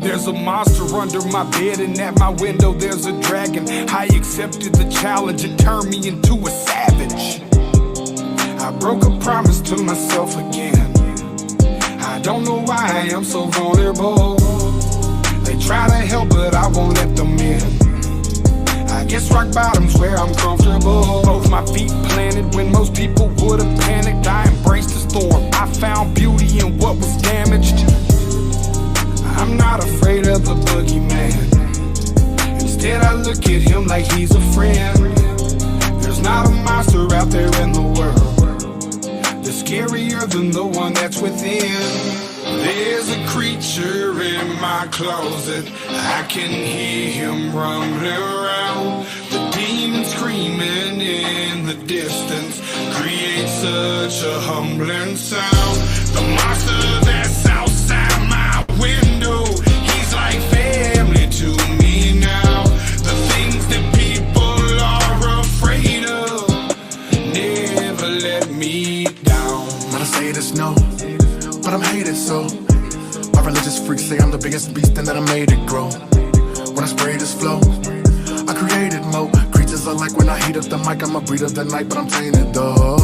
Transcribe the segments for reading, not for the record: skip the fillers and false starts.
There's a monster under my bed, and at my window there's a dragon. I accepted the challenge, it turned me into a savage. I broke a promise to myself again. I don't know why I am so vulnerable. They try to help, but I won't let them in. I guess rock bottom's where I'm comfortable. Both my feet planted when most people would've panicked. I embraced the storm, I found beauty in what was damaged. I'm not afraid of the boogeyman. Instead I look at him like he's a friend. There's not a monster out there in the world that's scarier than the one that's within. There's a creature in my closet, I can hear him rumbling around. The demon screaming in the distance creates such a humbling sound. The monster that's outside my window, he's like family to me now. The things that people are afraid of never let me down. Might I say this no, but I'm hated so. My religious freaks say I'm the biggest beast and that I made it grow. When I spray this flow, I created more creatures are like when I heat up the mic. I'm a breed of the night, but I'm tainted though.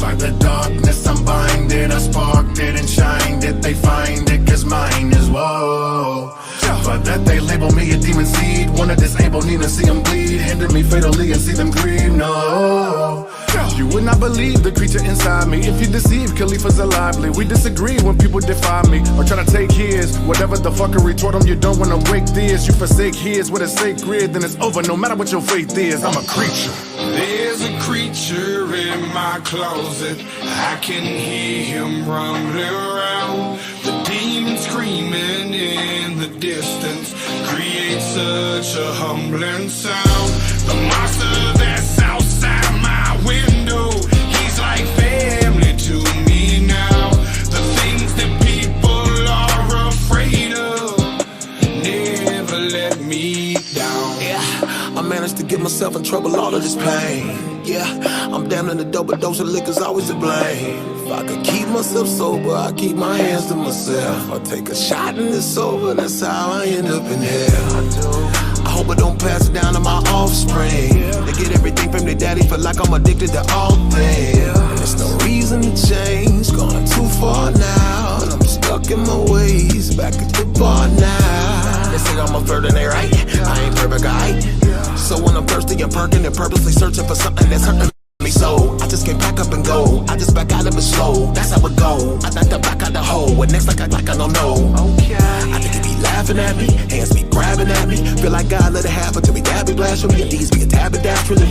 By the darkness I'm binded, I sparked it and shined it. They find it cause mine is woe. For that they label me a demon seed. Wanna disable, need to see them bleed. Hinder me fatally and see them grieve, no. You would not believe the creature inside me if you deceive Khalifa's lively. We disagree when people defy me or try to take his. Whatever the fuckery toward them, you don't wanna wake this. You forsake his with a sacred, then it's over no matter what your faith is. I'm a creature. There's a creature in my closet, I can hear him rumbling around. The demon screaming in the distance creates such a humbling sound. The monster that's outside my window, he's like family to me now. The things that people are afraid of never let me down. Yeah, I managed to get myself in trouble, all of this pain. Yeah, I'm damn in the double dose of liquor's always to blame. If I could keep myself sober, I keep my hands to myself. I take a shot and it's over, that's how I end up in hell. I hope I don't pass it down to my offspring. They get everything from their daddy, feel like I'm addicted to all things. And there's no reason to change, gone too far now. And I'm stuck in my ways, back at the bar now. They say I'm a flirt and they right, I ain't perfect, alright. So when I'm thirsty and perking and purposely searching for something that's hurting me, so I just can't pack up and go. I just back out of it slow, that's how it go. I knocked the back out the hole, what next like I don't know. I think he be laughing at me, hands be grabbing at me. Feel like God let it happen to me, dabby blast with me. And these be a tab and dash really.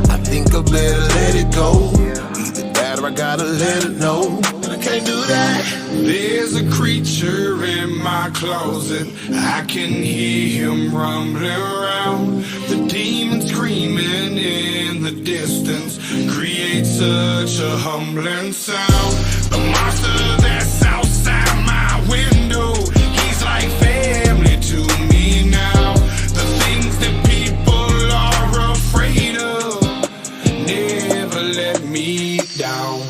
I think I better let it go. Either that or I gotta let it know. And I can't do that. There's a creature in my closet, I can hear him rumbling around. The demon screaming in the distance creates such a humbling sound. The monster that's outside my window, he's like family to me now. The things that people are afraid of never let me down.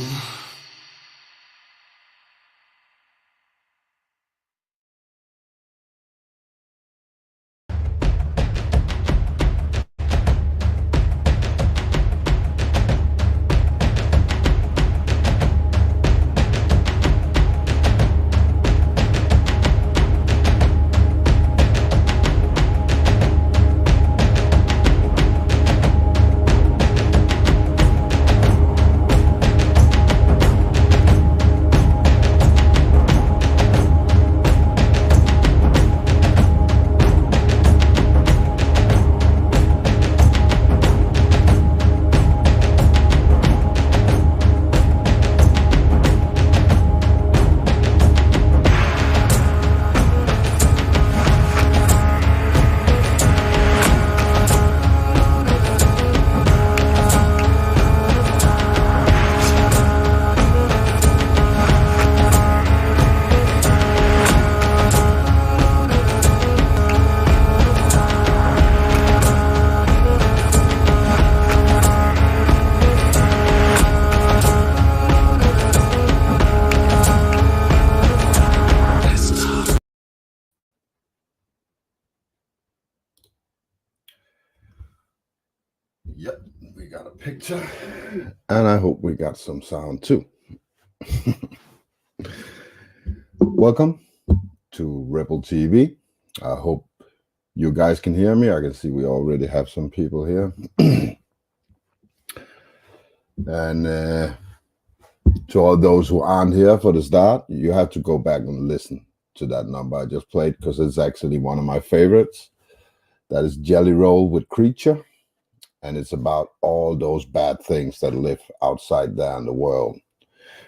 picture, and I hope we got some sound too. Welcome to Rebel TV. I hope you guys can hear me. I can see we already have some people here. And to all those who aren't here for the start, you have to go back and listen to that number I just played, because it's actually one of my favorites. That is Jelly Roll with Creature. And it's about all those bad things that live outside there in the world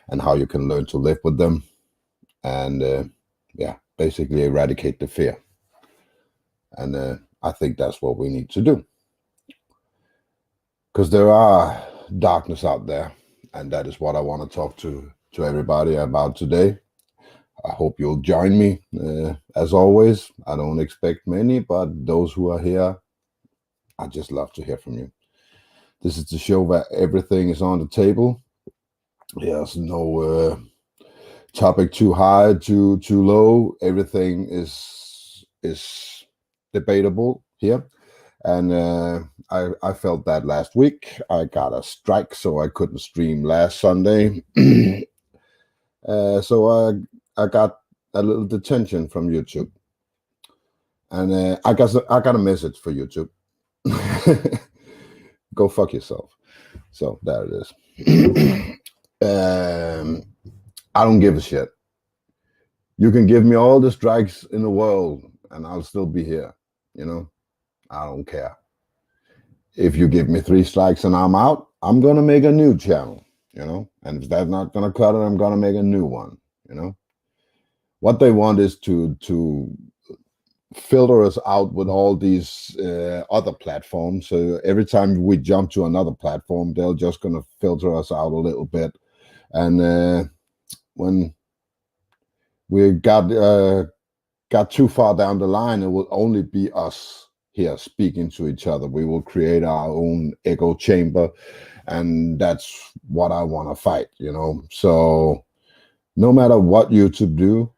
and how you can learn to live with them and, basically eradicate the fear. And I think that's what we need to do. Because there are darkness out there, and that is what I want to talk to everybody about today. I hope you'll join me. As always, I don't expect many, but those who are here, I just love to hear from you. This is the show where everything is on the table. There's no topic too high, too low. Everything is debatable here. And I felt that last week. I got a strike, so I couldn't stream last Sunday. So I got a little detention from YouTube. And I got a message for YouTube. Go fuck yourself. So there it is. I don't give a shit. You can give me all the strikes in the world and I'll still be here. You know, I don't care. If you give me 3 strikes and I'm out, I'm going to make a new channel, you know, and if that's not going to cut it, I'm going to make a new one, you know. What they want is to filter us out with all these other platforms. So every time we jump to another platform, they're just going to filter us out a little bit. And when we got too far down the line, it will only be us here speaking to each other. We will create our own echo chamber, and that's what I want to fight, you know. So no matter what YouTube do,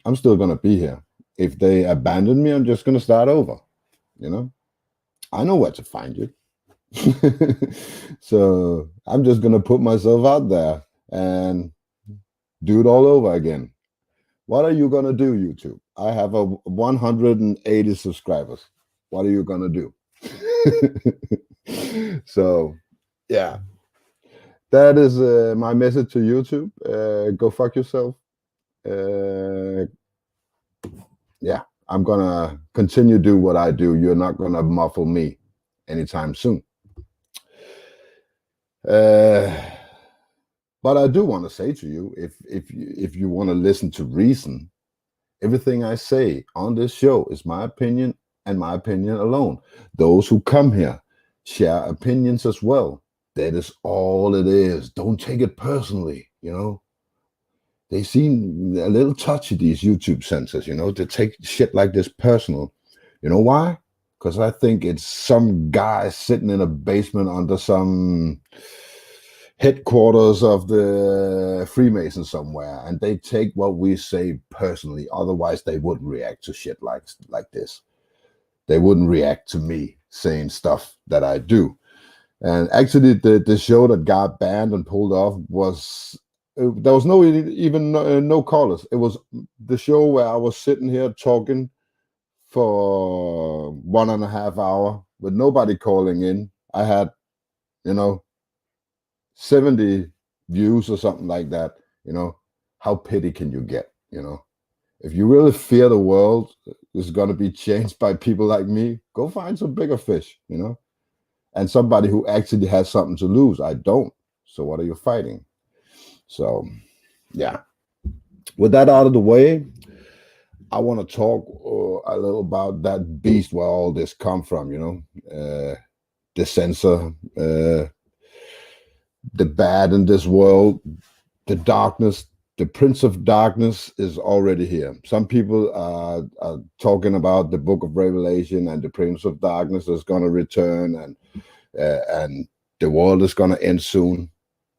I'm still going to be here. If they abandon me, I'm just going to start over, you know. I know where to find you. So I'm just going to put myself out there and do it all over again. What are you going to do, YouTube? I have 180 subscribers. What are you going to do? So, yeah. That is my message to YouTube. Go fuck yourself. Yeah, I'm going to continue to do what I do. You're not going to muffle me anytime soon. But I do want to say to you, if you want to listen to reason, everything I say on this show is my opinion and my opinion alone. Those who come here share opinions as well. That is all it is. Don't take it personally, you know. They seem a little touchy, these YouTube censors, you know, to take shit like this personal. You know why? Because I think it's some guy sitting in a basement under some headquarters of the Freemasons somewhere, and they take what we say personally. Otherwise, they wouldn't react to shit like this. They wouldn't react to me saying stuff that I do. And actually, the show that got banned and pulled off was... there was no callers. It was the show where I was sitting here talking for 1.5 hours with nobody calling in. I had, you know, 70 views or something like that. You know, how petty can you get? You know, if you really fear the world is going to be changed by people like me, go find some bigger fish, you know, and somebody who actually has something to lose. I don't. So what are you fighting? So, yeah, with that out of the way, I want to talk a little about that beast where all this come from, you know, the censor, the bad in this world, the darkness, the Prince of Darkness is already here. Some people are talking about the Book of Revelation and the Prince of Darkness is going to return and the world is going to end soon.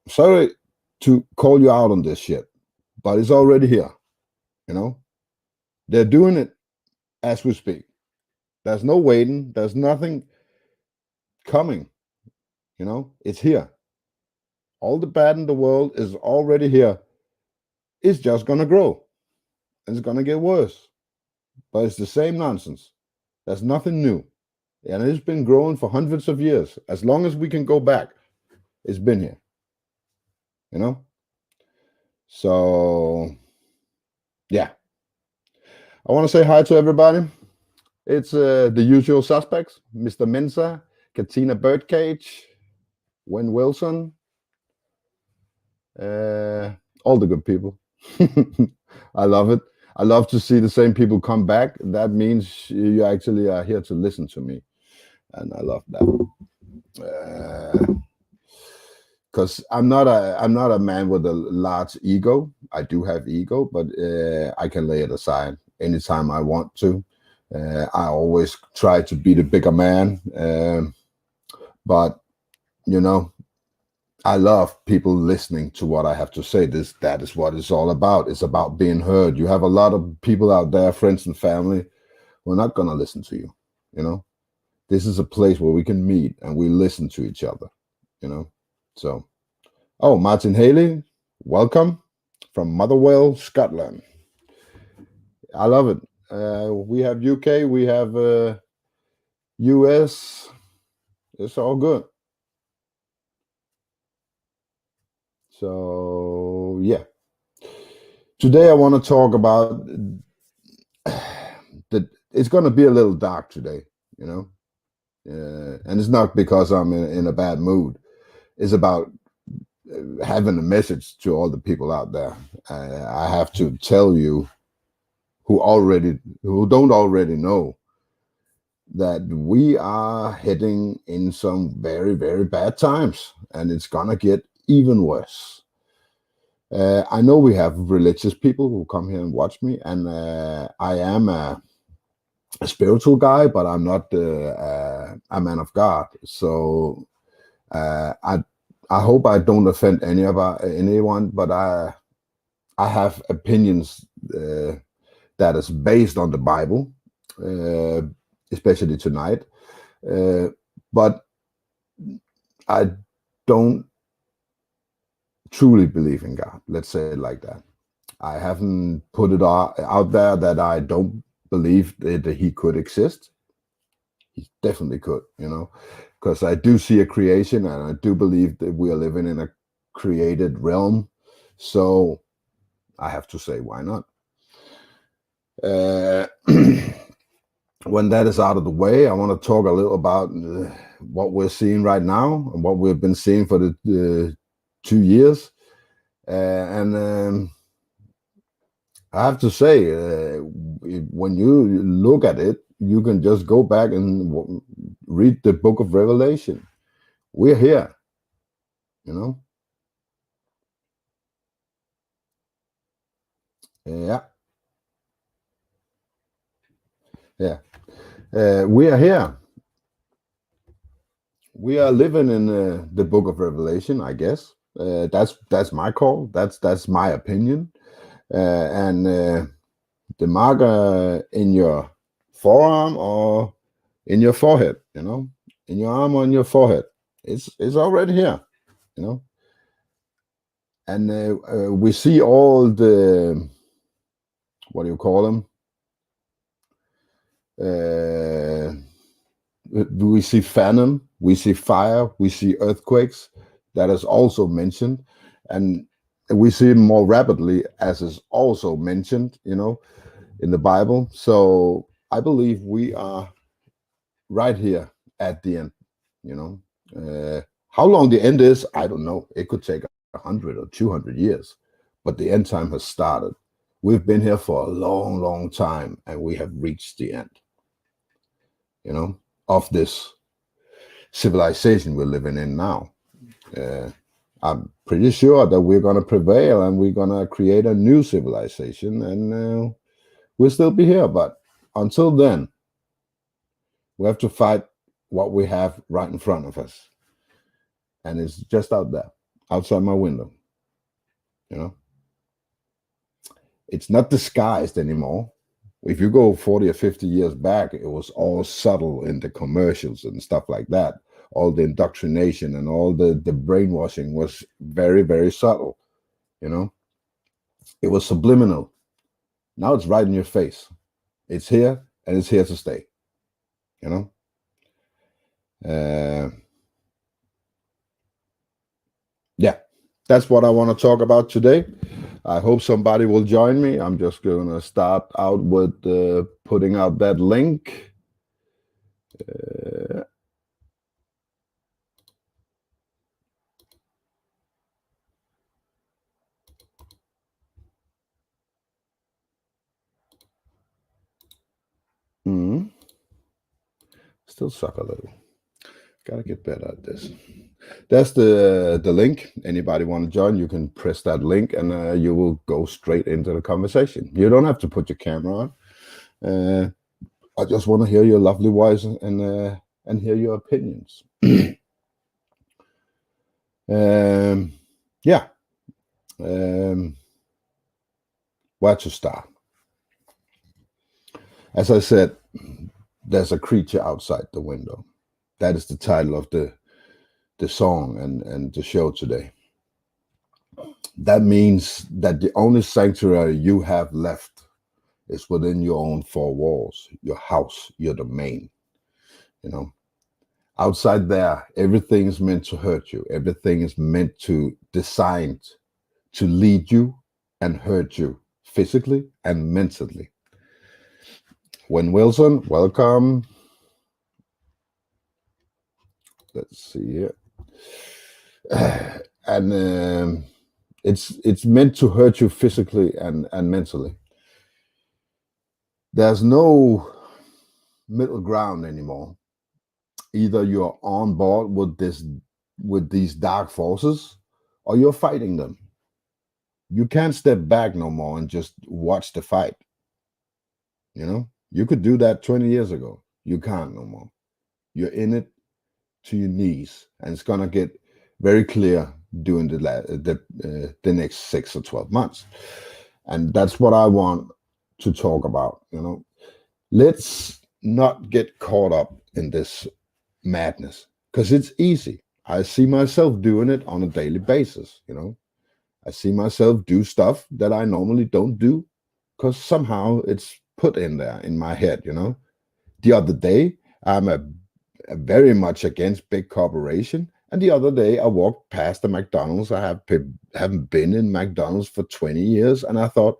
Sorry to call you out on this shit, but it's already here, you know. They're doing it as we speak. There's no waiting. There's nothing coming, You know, it's here. All the bad in the world is already here. It's just gonna grow. And it's gonna get worse. But it's the same nonsense. There's nothing new. And it's been growing for hundreds of years. As long as we can go back, it's been here. You know? So, yeah. I want to say hi to everybody. It's the usual suspects, Mr. Mensa, Katina Birdcage, Wayne Wilson, all the good people. I love it. I love to see the same people come back. That means you actually are here to listen to me. And I love that. Because I'm not a man with a large ego. I do have ego, but I can lay it aside anytime I want to. I always try to be the bigger man, but you know, I love people listening to what I have to say. That is what it's all about. It's about being heard. You have a lot of people out there, friends and family, who are not gonna listen to you. You know, this is a place where we can meet and we listen to each other. You know, so. Oh, Martin Haley, welcome from Motherwell, Scotland. I love it. We have UK, we have US. It's all good. So, yeah. Today I want to talk about that. It's going to be a little dark today, you know. And it's not because I'm in a bad mood. It's about having a message to all the people out there. I have to tell you who don't already know that we are heading in some very, very bad times, and it's gonna get even worse. I know we have religious people who come here and watch me, and I am a spiritual guy, but I'm not a man of God. So I hope I don't offend anyone, but I have opinions that is based on the Bible, especially tonight. But I don't truly believe in God. Let's say it like that. I haven't put it out there that I don't believe that he could exist. He definitely could, you know, because I do see a creation, and I do believe that we are living in a created realm. So I have to say, why not? When that is out of the way, I want to talk a little about what we're seeing right now and what we've been seeing for the 2 years. And I have to say, when you look at it, you can just go back and read the book of Revelation. We're here, you know? Yeah. Yeah. We are here. We are living in the book of Revelation, I guess. That's my call. That's my opinion. And the marker in your forearm or in your forehead, you know, in your arm or in your forehead, it's already here, you know. And we see all the, what do you call them? We see famine, we see fire, we see earthquakes. That is also mentioned, and we see it more rapidly, as is also mentioned, you know, in the Bible. So I believe we are right here at the end, you know. How long the end is, I don't know. It could take 100 or 200 years, but the end time has started. We've been here for a long, long time, and we have reached the end, you know, of this civilization we're living in now. I'm pretty sure that we're going to prevail, and we're going to create a new civilization, and we'll still be here. But until then, we have to fight what we have right in front of us. And it's just out there, outside my window, you know. It's not disguised anymore. If you go 40 or 50 years back, it was all subtle in the commercials and stuff like that. all the indoctrination and all the brainwashing was very, very subtle. You know, it was subliminal. Now it's right in your face. It's here and it's here to stay. You know. Yeah, that's what I want to talk about today. I hope somebody will join me. I'm just going to start out with putting out that link. Still suck a little. Gotta get better at this. That's the link. Anybody want to join, you can press that link and you will go straight into the conversation. You don't have to put your camera on. I just want to hear your lovely voice and hear your opinions. Yeah. Where to start? As I said, there's a creature outside the window. That is the title of the song and the show today. That means that the only sanctuary you have left is within your own four walls, your house, your domain. You know, outside there, everything is meant to hurt you. Everything is meant to designed to lead you and hurt you physically and mentally. When Wilson, welcome. Let's see here. And it's meant to hurt you physically and mentally. There's no middle ground anymore. Either you're on board with these dark forces, or you're fighting them. You can't step back no more and just watch the fight. You know, you could do that 20 years ago. You can't no more. You're in it to your knees, and it's gonna get very clear during the next 6 or 12 months. And that's what I want to talk about. You know, let's not get caught up in this madness, because it's easy. I see myself doing it on a daily basis. You know, I see myself do stuff that I normally don't do because somehow it's put in there in my head. You know, the other day I'm very much against big corporation, and the other day I walked past the McDonald's. I haven't been in McDonald's for 20 years, and I thought,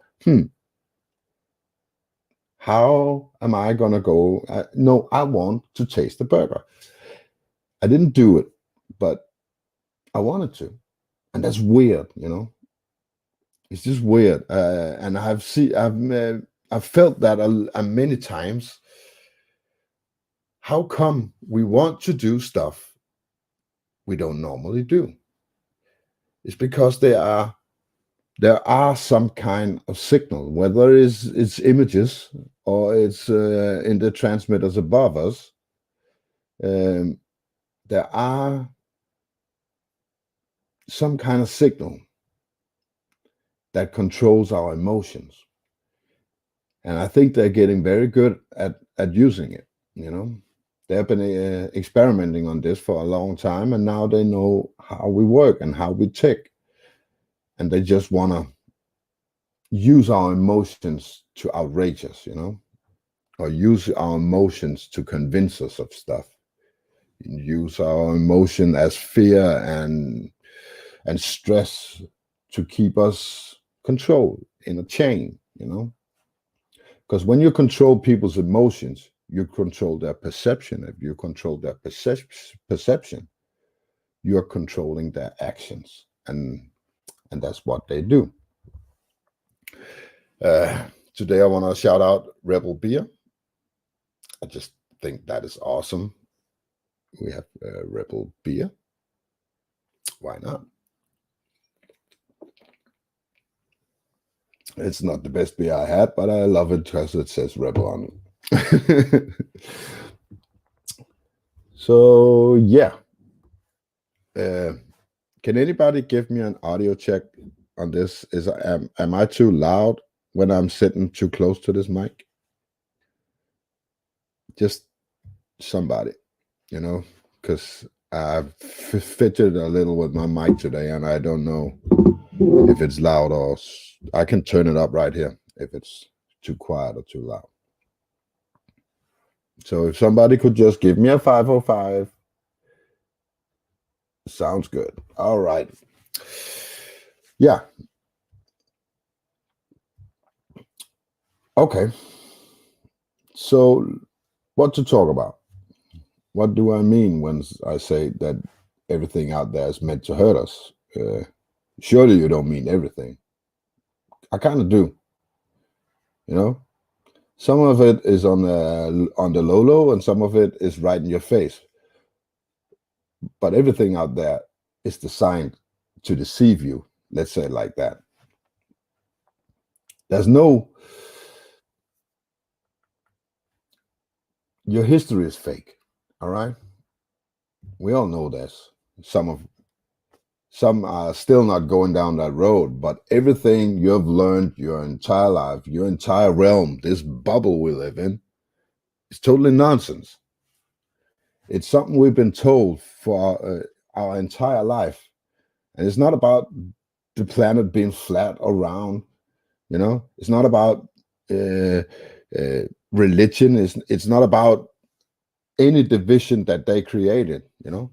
how am I gonna go? No, I want to taste the burger. I didn't do it, but I wanted to, and that's weird, you know. It's just weird, and I've felt that many times. How come we want to do stuff we don't normally do? It's because there are some kind of signal, whether it's images or it's in the transmitters above us. There are some kind of signal that controls our emotions, and I think they're getting very good at using it. You know, they've been experimenting on this for a long time, and now they know how we work and how we tick, and they just want to use our emotions to outrage us, you know, or use our emotions to convince us of stuff. Use our emotion as fear and stress to keep us controlled in a chain, you know. Because when you control people's emotions, you control their perception. If you control their perception, you're controlling their actions, and that's what they do. Today I want to shout out Rebel Beer. I just think that is awesome. We have Rebel Beer. Why not? It's not the best beer I had, but I love it because it says Rebel on it. So yeah. Can anybody give me an audio check on this? Am I too loud when I'm sitting too close to this mic? Just somebody, you know, because I've fidgeted a little with my mic today, and I don't know if it's loud or I can turn it up right here if it's too quiet or too loud. So if somebody could just give me a 505, sounds good. All right. Yeah. Okay. So what to talk about? What do I mean when I say that everything out there is meant to hurt us? Surely you don't mean everything. I kind of do. You know, some of it is on the low, and some of it is right in your face. But everything out there is designed to deceive you. Let's say it like that. Your history is fake. All right. We all know this. Some are still not going down that road, but everything you have learned your entire life, your entire realm, this bubble we live in, is totally nonsense. It's something we've been told for our entire life. And it's not about the planet being flat or round, you know? It's not about religion. It's not about any division that they created, you know?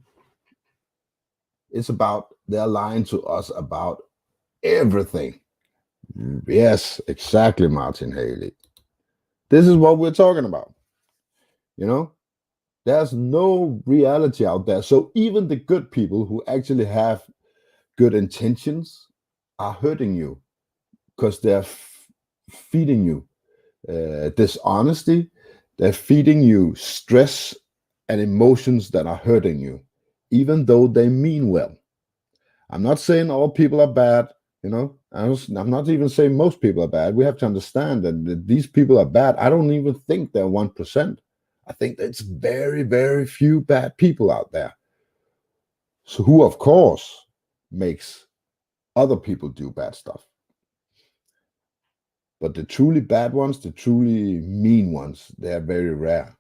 It's about they're lying to us about everything. Yes, exactly, Martin Haley. This is what we're talking about, you know? There's no reality out there. So even the good people who actually have good intentions are hurting you because they're feeding you dishonesty. They're feeding you stress and emotions that are hurting you, even though they mean well. I'm not saying all people are bad, you know. I'm not even saying most people are bad. We have to understand that these people are bad. I don't even think they're 1%. I think it's very, very few bad people out there. So who, of course, makes other people do bad stuff. But the truly bad ones, the truly mean ones, they're very rare.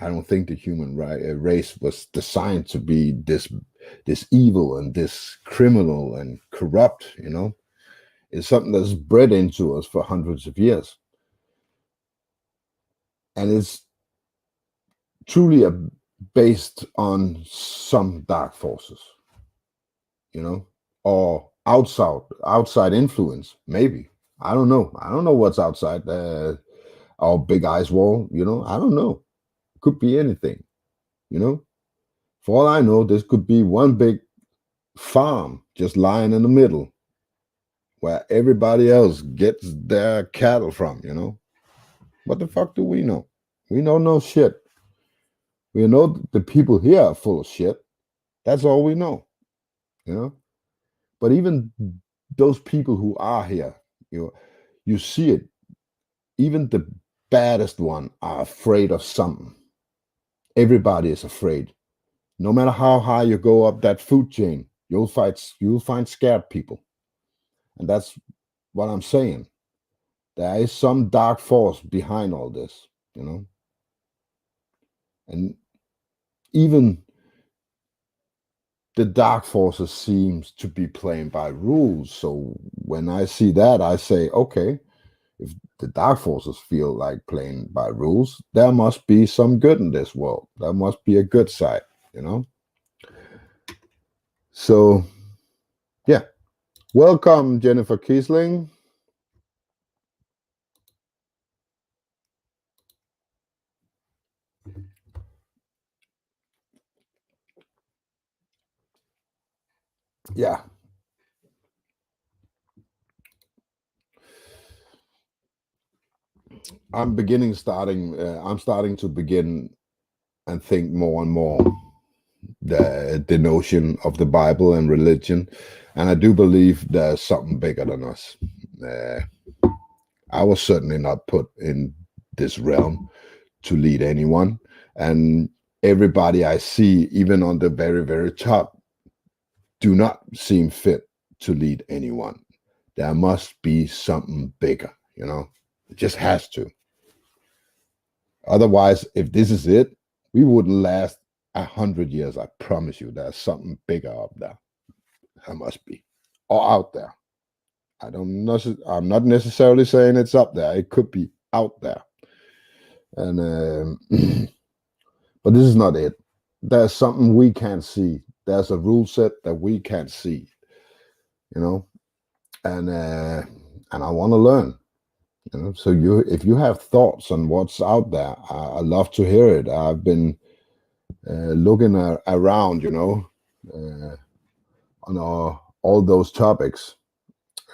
I don't think the human race was designed to be this evil and this criminal and corrupt, you know. It's something that's bred into us for hundreds of years. And it's truly based on some dark forces, you know, or outside influence, maybe. I don't know. I don't know what's outside our big ice wall, you know. I don't know. It could be anything, you know. For all I know, this could be one big farm just lying in the middle where everybody else gets their cattle from, you know. What the fuck do we know? We don't know shit. We know the people here are full of shit. That's all we know, you know. But even those people who are here, you see it. Even the baddest one are afraid of something. Everybody is afraid. No matter how high you go up that food chain, you'll find scared people. And that's what I'm saying. There is some dark force behind all this, you know. And even the dark forces seems to be playing by rules. So when I see that, I say, okay, if the dark forces feel like playing by rules, there must be some good in this world. There must be a good side, you know. So, yeah. Welcome, Jennifer Kiesling. Yeah. I'm starting to begin and think more and more the notion of the Bible and religion. And I do believe there's something bigger than us. I was certainly not put in this realm to lead anyone. And everybody I see, even on the very, very top, do not seem fit to lead anyone. There must be something bigger, you know. It just has to. Otherwise, if this is it, we wouldn't last 100 years, I promise you, there's something bigger up there. There must be, or out there. I'm not necessarily saying it's up there. It could be out there, and but this is not it. There's something we can't see. There's a rule set that we can't see, you know, and I want to learn. You know, so if you have thoughts on what's out there, I love to hear it. I've been looking around, you know, on all those topics,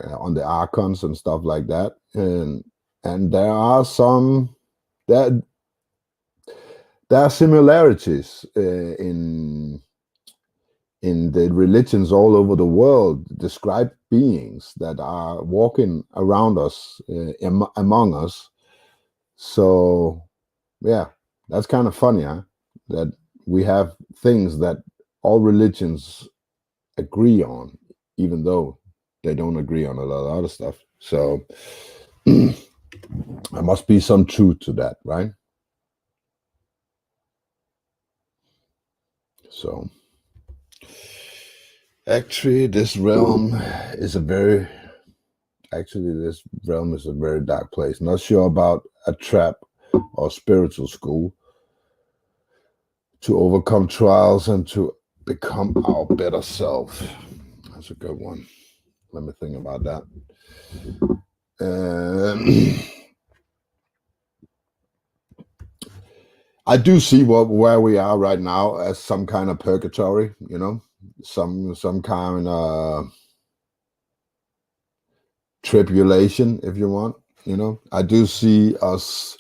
on the archons and stuff like that, and there are some that there are similarities in the religions all over the world describe beings that are walking around us, among us. So, yeah, that's kind of funny, huh? That we have things that all religions agree on, even though they don't agree on a lot of other stuff. So, there must be some truth to that, right? So, actually, this realm is a very dark place. Not sure about a trap or spiritual school to overcome trials and to become our better self. That's a good one. Let me think about that. I do see where we are right now as some kind of purgatory, you know, some kind of tribulation, if you want, you know. I do see us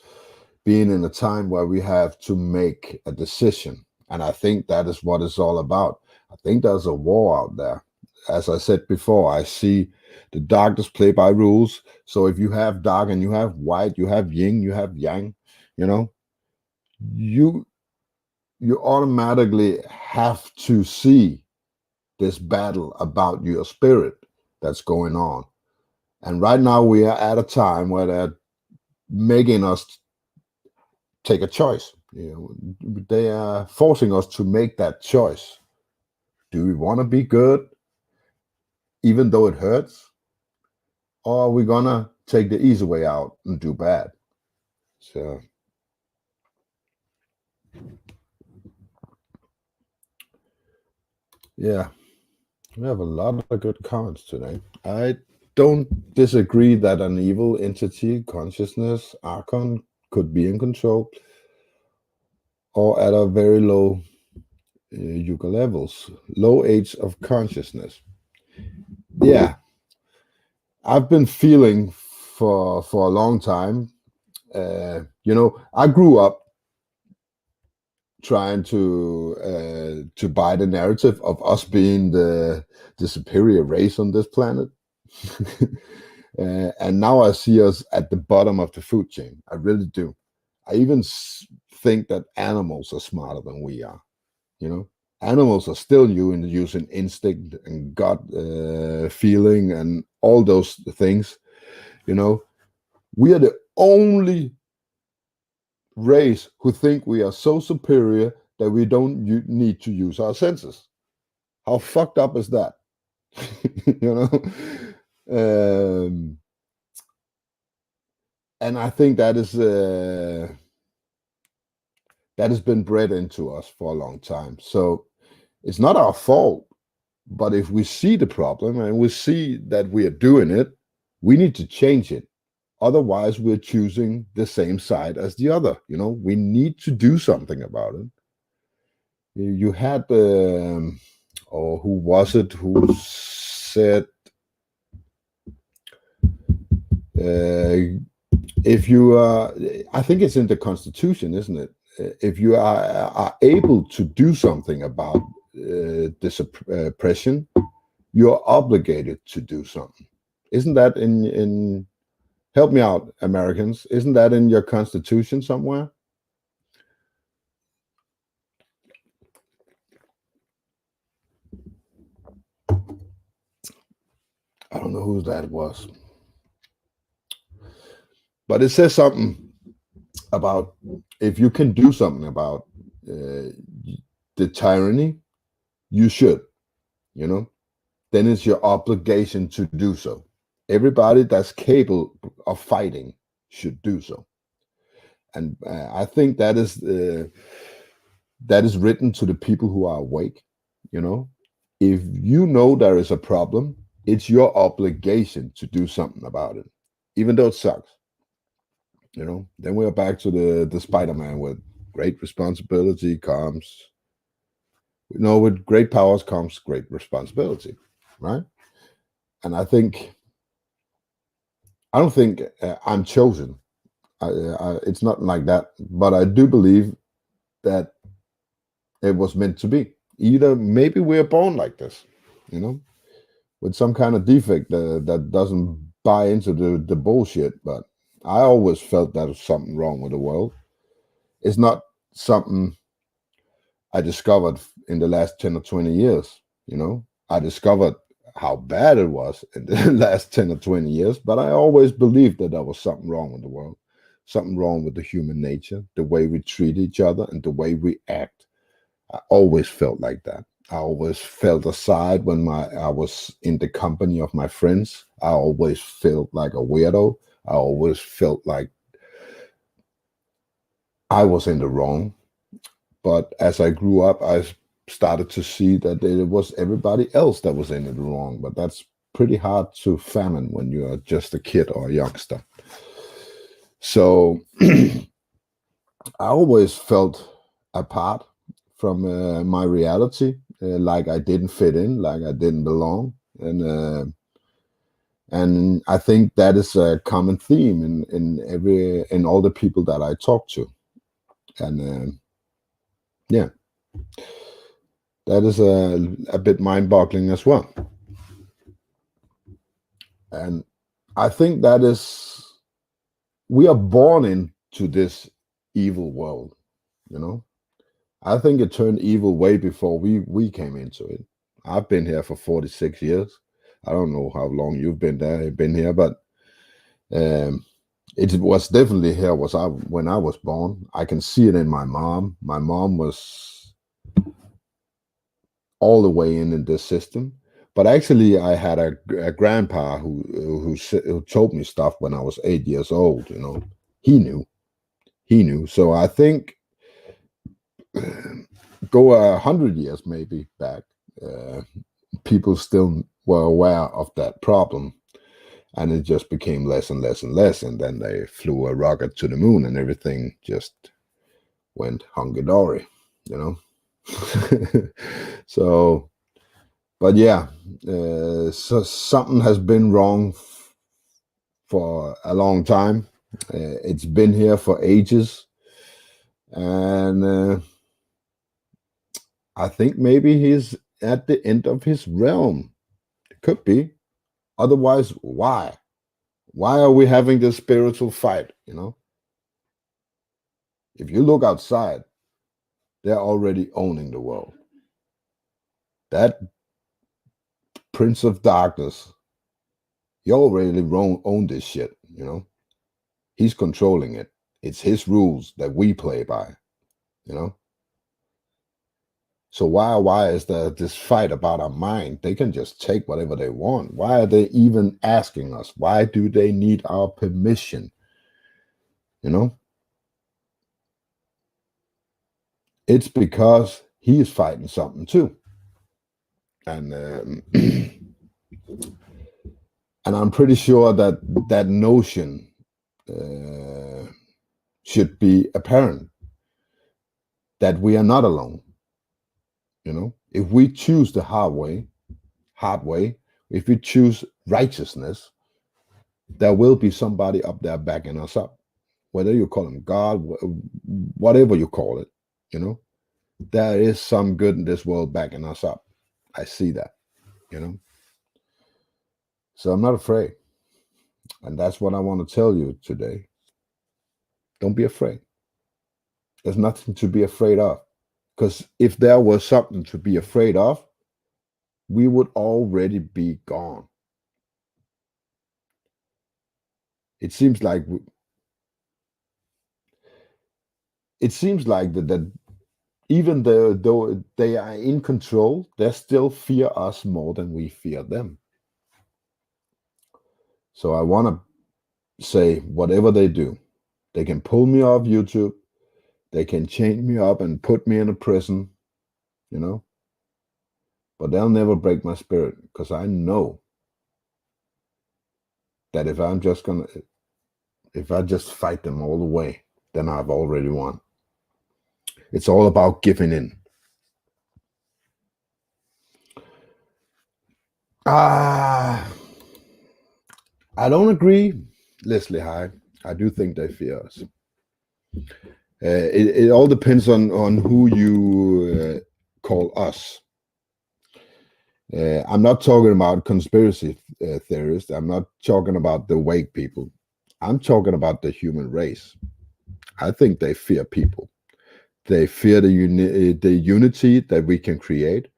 being in a time where we have to make a decision, and I think that is what it's all about. I think there's a war out there. As I said before, I see the darkness play by rules. So if you have dark and you have white, you have yin, you have yang, you know, you automatically have to see this battle about your spirit that's going on. And right now we are at a time where they're making us take a choice. You know, they are forcing us to make that choice. Do we want to be good, even though it hurts? Or are we gonna take the easy way out and do bad? So yeah, we have a lot of good comments today. I don't disagree that an evil entity, consciousness, archon could be in control or at a very low yuga levels, low age of consciousness. Yeah, I've been feeling for a long time. You know, I grew up trying to buy the narrative of us being the superior race on this planet. And now I see us at the bottom of the food chain. I really do. I even think that animals are smarter than we are. You know, animals are still using instinct and gut feeling and all those things. You know, we are the only race who think we are so superior that we don't need to use our senses. How fucked up is that? You know, and I think that is that has been bred into us for a long time. So it's not our fault, but if we see the problem and we see that we are doing it, we need to change it. Otherwise, we're choosing the same side as the other. You know, we need to do something about it. You had, or who was it who said, if you are, I think it's in the Constitution, isn't it? If you are able to do something about this oppression, you're obligated to do something. Isn't that in help me out, Americans? Isn't that in your Constitution somewhere? I don't know who that was. But it says something about if you can do something about the tyranny, you should, you know, then it's your obligation to do so. Everybody that's capable of fighting should do so. And I think that is written to the people who are awake. You know, if you know there is a problem, it's your obligation to do something about it, even though it sucks. You know, then we're back to the Spider-Man with great responsibility comes. You know, with great powers comes great responsibility, right? And I don't think I'm chosen. It's not like that, but I do believe that it was meant to be. Either maybe we're born like this, you know, with some kind of defect that doesn't buy into the bullshit. But I always felt there was something wrong with the world. It's not something I discovered in the last 10 or 20 years, you know. I discovered how bad it was in the last 10 or 20 years, but I always believed that there was something wrong with the world, something wrong with the human nature, the way we treat each other and the way we act. I always felt like that. I always felt aside when I was in the company of my friends. I always felt like a weirdo. I always felt like I was in the wrong. But as I grew up, I started to see that it was everybody else that was in it wrong. But that's pretty hard to fathom when you're just a kid or a youngster. So I always felt apart from my reality, like I didn't fit in, like I didn't belong, and I think that is a common theme in all the people that I talk to, and yeah, that is a bit mind-boggling as well, and I think that is we are born into this evil world, you know. I think it turned evil way before we came into it. I've been here for 46 years. I don't know how long you've been here, but it was definitely here when I was born. I can see it in my mom. My mom was all the way in this system. But actually, I had a grandpa who told me stuff when I was 8 years old. You know, he knew. So I think go 100 years maybe back, people still were aware of that problem, and it just became less and less and less. And then they flew a rocket to the moon, and everything just went hunky dory, you know. So, but yeah, so something has been wrong for a long time. It's been here for ages, and I think maybe he's at the end of his realm. It could be. Otherwise, why? Why are we having this spiritual fight? You know, if you look outside, they're already owning the world. That Prince of Darkness, he already own this shit. You know, he's controlling it. It's his rules that we play by. You know. So why is there this fight about our mind? They can just take whatever they want. Why are they even asking us? Why do they need our permission? You know? It's because he is fighting something too. And and I'm pretty sure that that notion should be apparent, that we are not alone. You know, if we choose the hard way, if we choose righteousness, there will be somebody up there backing us up. Whether you call him God, whatever you call it, you know, there is some good in this world backing us up. I see that, you know. So I'm not afraid. And that's what I want to tell you today. Don't be afraid. There's nothing to be afraid of. Because if there was something to be afraid of, we would already be gone. It seems like that even though they are in control, they still fear us more than we fear them. So I want to say, whatever they do, they can pull me off YouTube, they can chain me up and put me in a prison, you know, but they'll never break my spirit, because I know that if I just fight them all the way, then I've already won. It's all about giving in. I don't agree, Leslie High. I do think they fear us. It all depends on who you call us. I'm not talking about conspiracy theorists. I'm not talking about the wake people. I'm talking about the human race. I think they fear people. They fear the unity that we can create.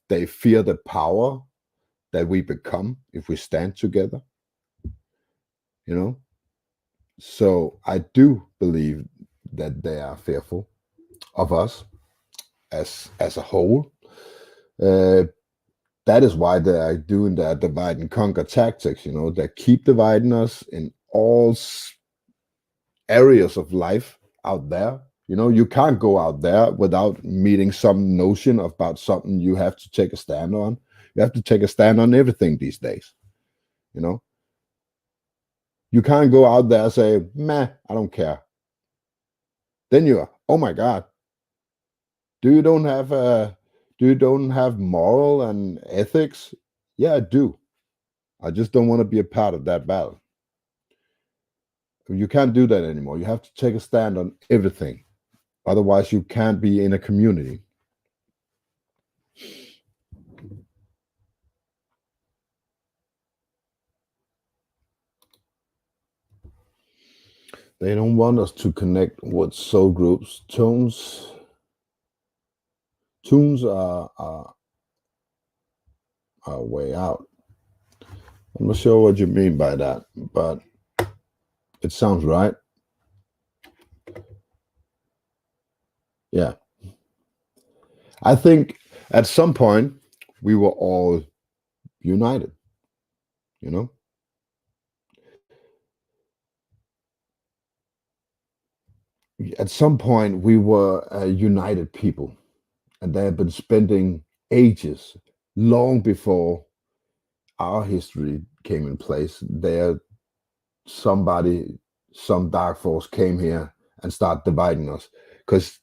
They fear the power that we become if we stand together. You know? So I do believe that they are fearful of us as a whole. That is why they are doing their divide and conquer tactics, you know, they keep dividing us in all areas of life out there. You know, you can't go out there without meeting some notion about something you have to take a stand on. You have to take a stand on everything these days, you know. You can't go out there and say, meh, I don't care. Then you're, oh my God, do you don't have moral and ethics? Yeah, I do. I just don't want to be a part of that battle. You can't do that anymore. You have to take a stand on everything. Otherwise, you can't be in a community. They don't want us to connect with soul groups. Tunes are a way out. I'm not sure what you mean by that, but it sounds right. Yeah. I think at some point we were all united, you know? At some point we were a united people, and they have been spending ages, long before our history came in place. Some dark force came here and started dividing us, because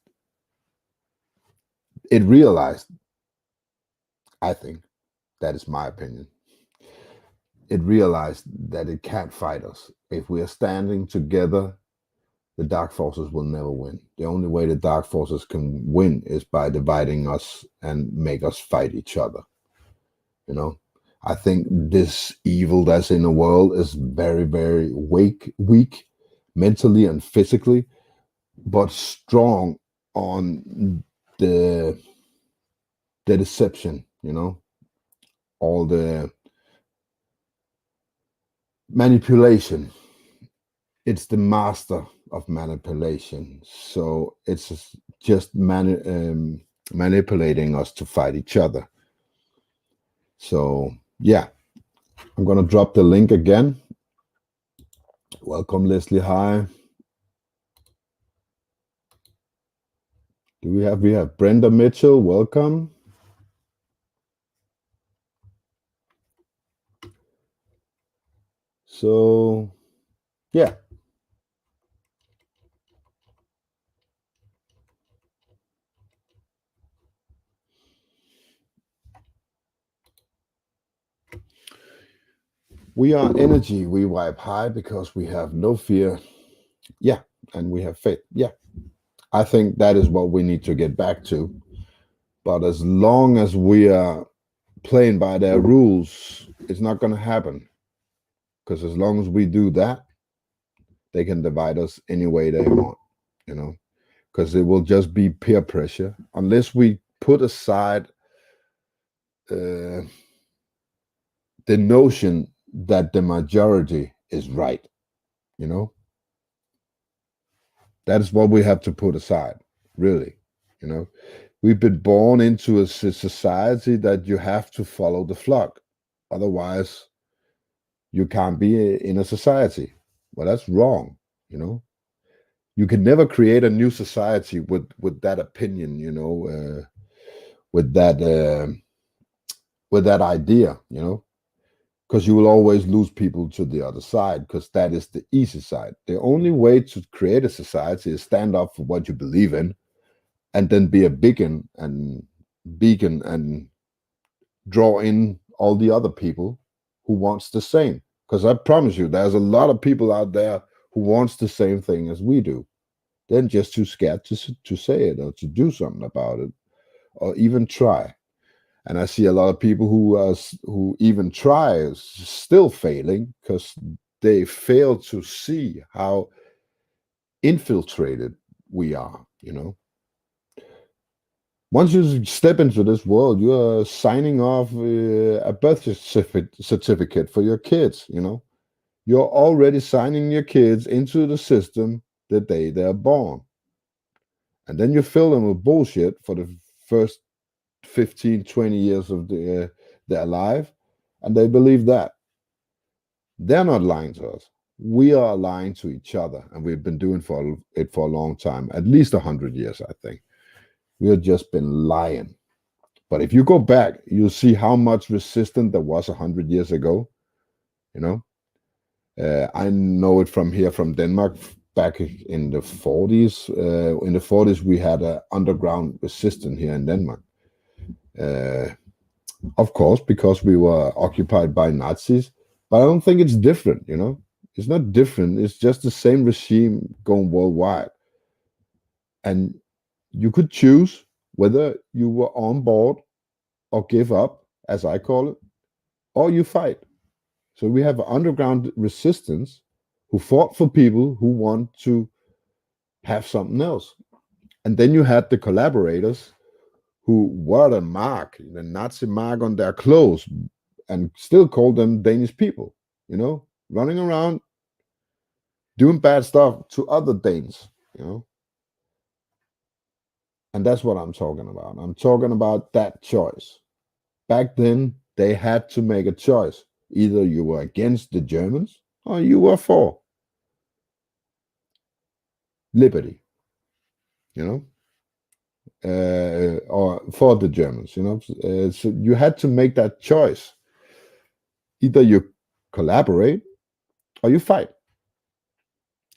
it realized, I think, that is my opinion, it realized that it can't fight us. If we are standing together, the dark forces will never win. The only way the dark forces can win is by dividing us and make us fight each other. You know, I think this evil that's in the world is very, very weak mentally and physically, but strong on the deception, you know, all the manipulation. It's the master of manipulation. So it's just manipulating us to fight each other. So yeah, I'm gonna drop the link again. Welcome, Leslie High. We have Brenda Mitchell. Welcome. So yeah. We are energy. We vibe high because we have no fear. Yeah. And we have faith. Yeah. I think that is what we need to get back to. But as long as we are playing by their rules, it's not going to happen. Because as long as we do that, they can divide us any way they want, you know, because it will just be peer pressure. Unless we put aside the notion that the majority is right, you know, that is what we have to put aside, really, You know, we've been born into a society that you have to follow the flock, otherwise you can't be in a society. Well, that's wrong. You know, you can never create a new society with that opinion. You know, with that with that idea. You know, because you will always lose people to the other side, because that is the easy side. The only way to create a society is stand up for what you believe in, and then be a beacon and draw in all the other people who wants the same. Because I promise you, there's a lot of people out there who wants the same thing as we do. They're just too scared to say it or to do something about it or even try. And I see a lot of people who even try is still failing because they fail to see how infiltrated we are. You know, once you step into this world, you are signing off a birth certificate for your kids. You know, you're already signing your kids into the system the day they're born, and then you fill them with bullshit for the first 15, 20 years of their life, and they believe that. They're not lying to us. We are lying to each other, and we've been doing it for a long time, at least 100 years, I think. We have just been lying. But if you go back, you'll see how much resistance there was 100 years ago. You know, I know it from Denmark back in the 40s. In the 40s, we had an underground resistance here in Denmark. Of course, because we were occupied by Nazis, but I don't think it's different, you know? It's not different. It's just the same regime going worldwide. And you could choose whether you were on board or give up, as I call it, or you fight. So we have an underground resistance who fought for people who want to have something else. And then you had the collaborators who wore the mark, the Nazi mark on their clothes, and still called them Danish people, you know, running around doing bad stuff to other Danes, you know. And that's what I'm talking about. I'm talking about that choice. Back then, they had to make a choice. Either you were against the Germans or you were for liberty, you know. Or for the Germans, you know. So you had to make that choice. Either you collaborate or you fight.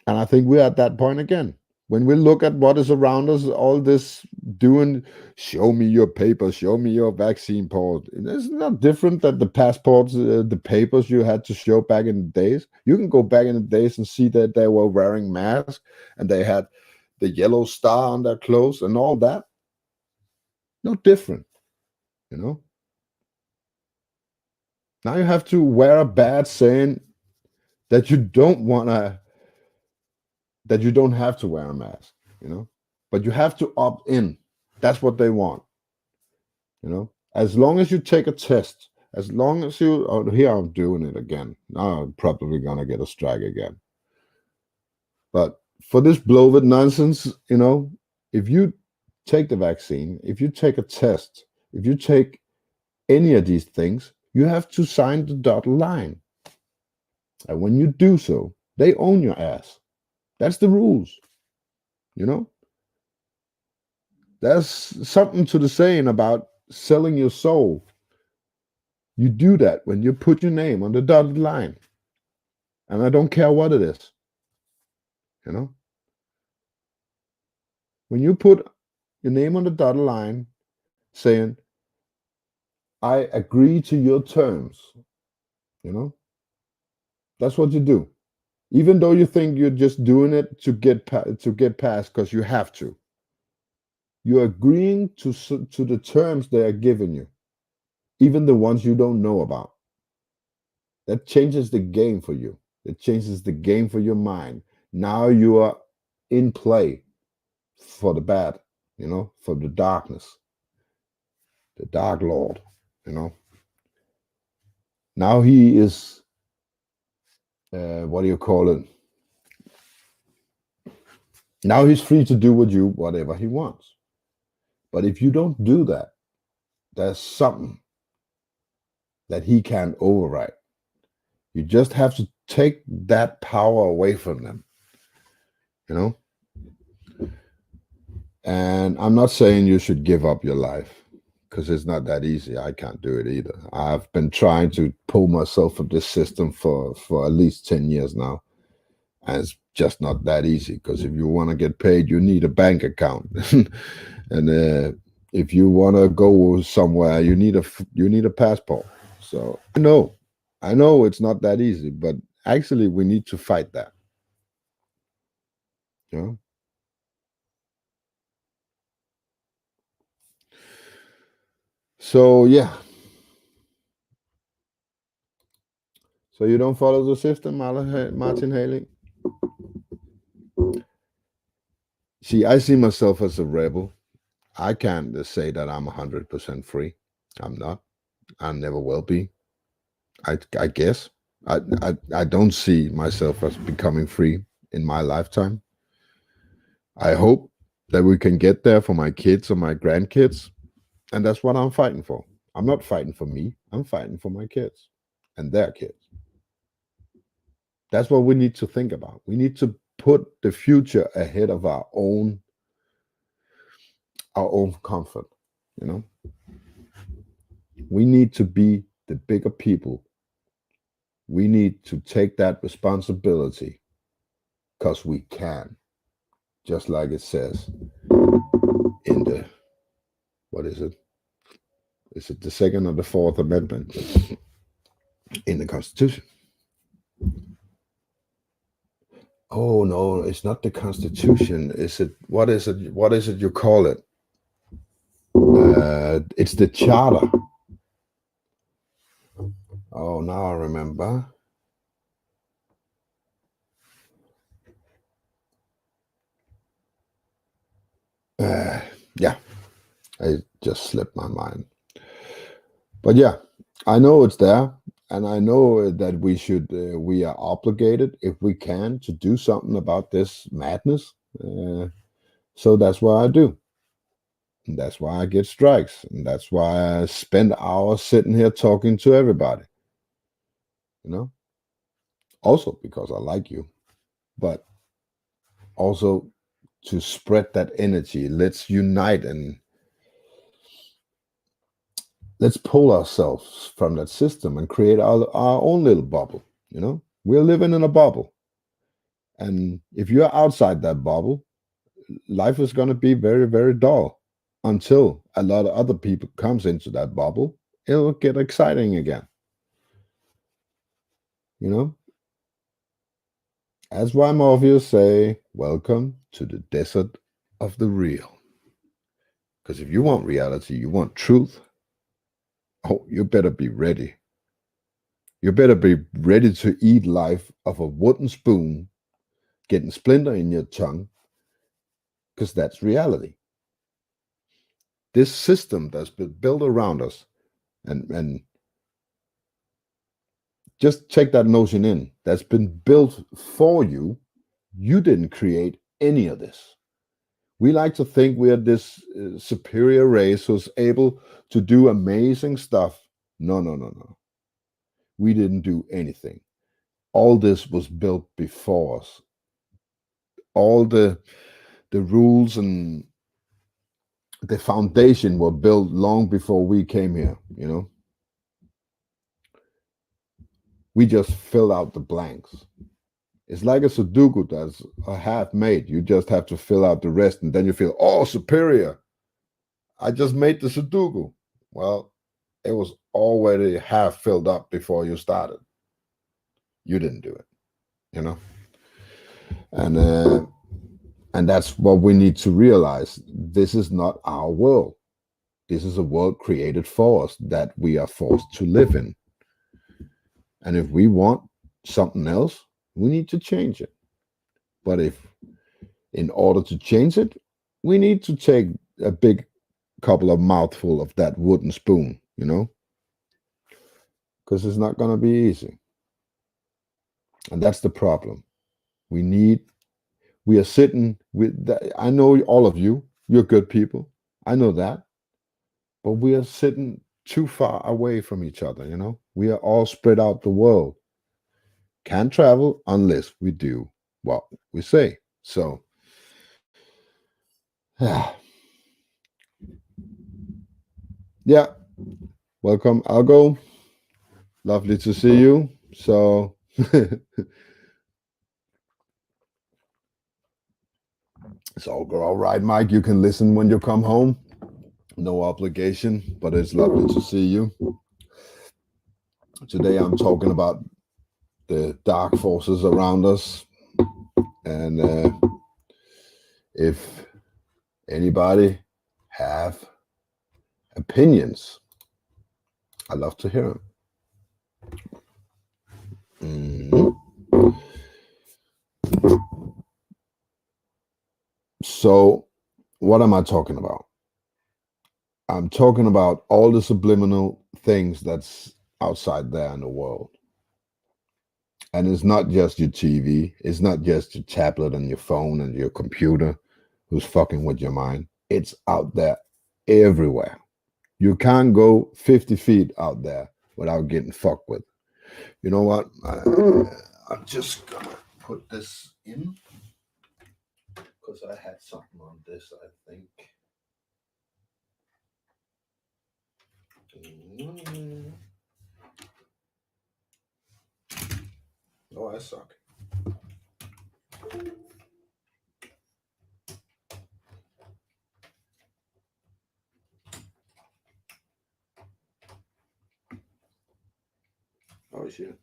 And I think we're at that point again. When we look at what is around us, all this doing, show me your papers, show me your vaccine passport. It's not different than the passports, the papers you had to show back in the days. You can go back in the days and see that they were wearing masks and they had the yellow star on their clothes and all that. No different, you know. Now you have to wear a badge saying that you don't have to wear a mask, you know, but you have to opt in. That's what they want, you know. As long as you take a test, as long as you, oh, here I'm doing it again. Now I'm probably gonna get a strike again. But for this bloated nonsense, you know, if you take the vaccine, if you take a test, if you take any of these things, you have to sign the dotted line. And when you do so, they own your ass. That's the rules, you know. There's something to the saying about selling your soul. You do that when you put your name on the dotted line. And I don't care what it is, you know. When you put your name on the dotted line saying, I agree to your terms, you know, that's what you do. Even though you think you're just doing it to get past because you have to. You're agreeing to the terms they are giving you, even the ones you don't know about. That changes the game for you. It changes the game for your mind. Now you are in play for the bad, you know, for the darkness, the Dark Lord, you know. Now he is, what do you call it? Now he's free to do whatever he wants. But if you don't do that, there's something that he can't override. You just have to take that power away from them, you know? And I'm not saying you should give up your life, because it's not that easy. I can't do it either. I've been trying to pull myself from this system for at least 10 years now. And it's just not that easy, because if you want to get paid, you need a bank account. And if you want to go somewhere, you need a passport. So I know it's not that easy, but actually we need to fight that. You know? So yeah. So you don't follow the system, Martin Haley? See, I see myself as a rebel. I can't say that I'm 100% free. I'm not. I never will be. I guess. I don't see myself as becoming free in my lifetime. I hope that we can get there for my kids or my grandkids. And that's what I'm fighting for. I'm not fighting for me. I'm fighting for my kids and their kids. That's what we need to think about. We need to put the future ahead of our own comfort, you know? We need to be the bigger people. We need to take that responsibility, because we can. Just like it says in the, what is it? Is it the Second or the Fourth Amendment in the Constitution? Oh no, it's not the Constitution. Is it? What is it? What is it you call it? It's the Charter. Oh, now I remember. Yeah, it just slipped my mind. But yeah, I know it's there, and I know that we are obligated, if we can, to do something about this madness. So that's what I do. And that's why I get strikes, and that's why I spend hours sitting here talking to everybody. You know, also because I like you, but also to spread that energy. Let's unite and let's pull ourselves from that system and create our own little bubble. You know, we're living in a bubble. And if you're outside that bubble, life is going to be very, very dull until a lot of other people comes into that bubble. It'll get exciting again. You know, as why Morpheus say, welcome to the desert of the real. Because if you want reality, you want truth, oh, you better be ready. You better be ready to eat life off a wooden spoon, getting splinter in your tongue, because that's reality. This system that's been built around us, and just take that notion in, that's been built for you. You didn't create any of this. We like to think we are this superior race who's able to do amazing stuff. No. We didn't do anything. All this was built before us. All the rules and the foundation were built long before we came here, you know. We just fill out the blanks. It's like a Sudoku that's a half made. You just have to fill out the rest, and then you feel, oh, superior. I just made the Sudoku. Well, it was already half filled up before you started. You didn't do it, you know? And that's what we need to realize. This is not our world. This is a world created for us that we are forced to live in. And if we want something else, we need to change it. But in order to change it, we need to take a big couple of mouthful of that wooden spoon, you know? Because it's not going to be easy. And that's the problem. We are sitting with that. I know all of you, you're good people. I know that. But we are sitting too far away from each other, you know? We are all spread out the world. Can't travel unless we do what we say. So, yeah, welcome, Algo. Lovely to see you. So, it's all right, Mike. You can listen when you come home. No obligation, but it's lovely to see you. Today I'm talking about the dark forces around us. And if anybody have opinions, I love to hear them. So, what am I talking about? I'm talking about all the subliminal things that's outside there in the world. And it's not just your TV, it's not just your tablet and your phone and your computer who's fucking with your mind. It's out there everywhere. You can't go 50 feet out there without getting fucked with. You know what? I'm just gonna put this in because I had something on this, I think. Oh, I suck. Oh, shit.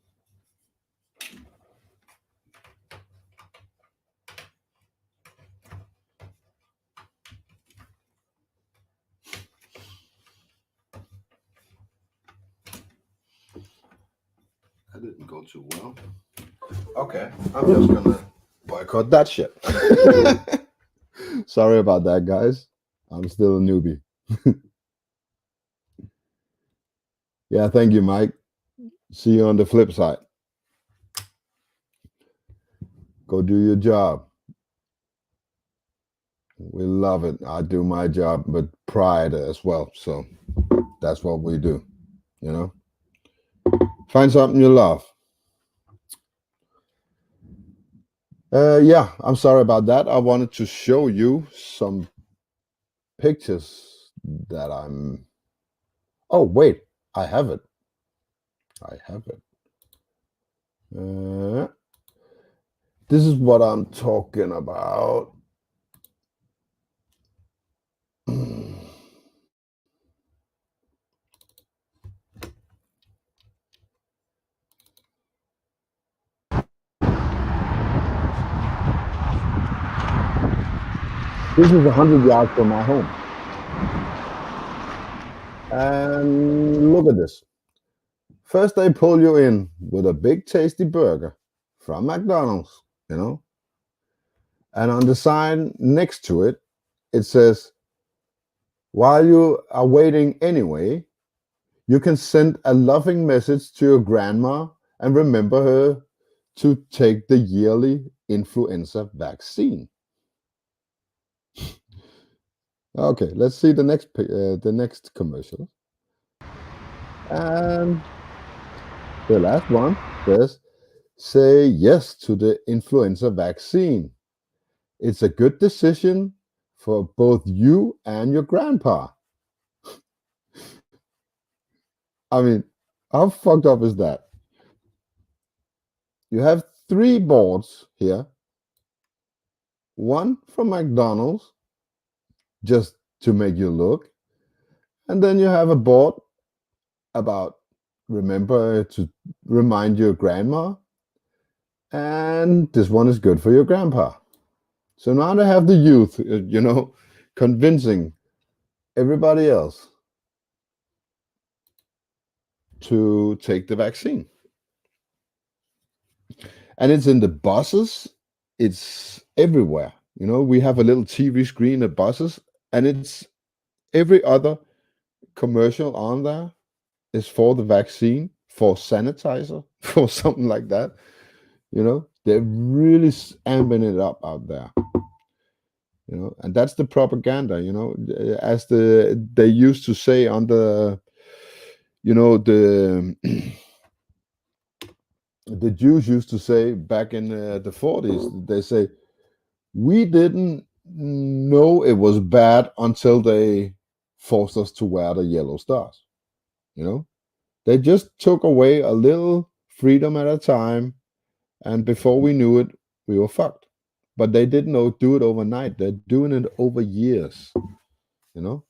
That didn't go too well. Okay, I'm just gonna boycott that shit. Sorry about that, guys. I'm still a newbie. Yeah, thank you, Mike. See you on the flip side. Go do your job. We love it. I do my job with pride as well. So that's what we do, you know? Find something you love. Yeah, I'm sorry about that. I wanted to show you some pictures that I'm... Oh, wait, I have it. I have it. This is what I'm talking about. This is 100 yards from my home. And look at this. First, they pull you in with a big tasty burger from McDonald's, you know? And on the sign next to it, it says, while you are waiting anyway, you can send a loving message to your grandma and remember her to take the yearly influenza vaccine. Okay, let's see the next commercial. And the last one says, say yes to the influenza vaccine. It's a good decision for both you and your grandpa. I mean, how fucked up is that? You have 3 boards here. One from McDonald's, just to make you look. And then you have a board about remember to remind your grandma. And this one is good for your grandpa. So now they have the youth, you know, convincing everybody else to take the vaccine. And it's in the buses. It's everywhere. You know, we have a little TV screen at buses, and it's every other commercial on there is for the vaccine, for sanitizer, for something like that. You know, they're really amping it up out there. you know, and that's the propaganda, you know, as they used to say on the, you know, the Jews used to say back in the 40s. They say, we didn't know it was bad until they forced us to wear the yellow stars. You know, they just took away a little freedom at a time, and before we knew it, we were fucked. But they didn't know do it overnight. They're doing it over years. You know,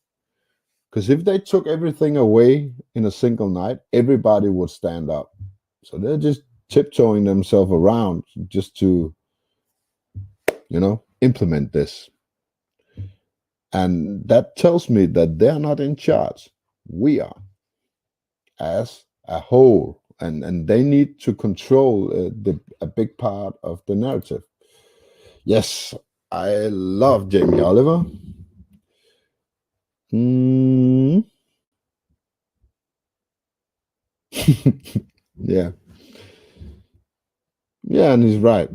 because if they took everything away in a single night, everybody would stand up. So they're just tiptoeing themselves around just to, you know, implement this. And that tells me that they're not in charge. We are, as a whole, and they need to control a big part of the narrative. Yes, I love Jamie Oliver. Yeah. Yeah, and he's right.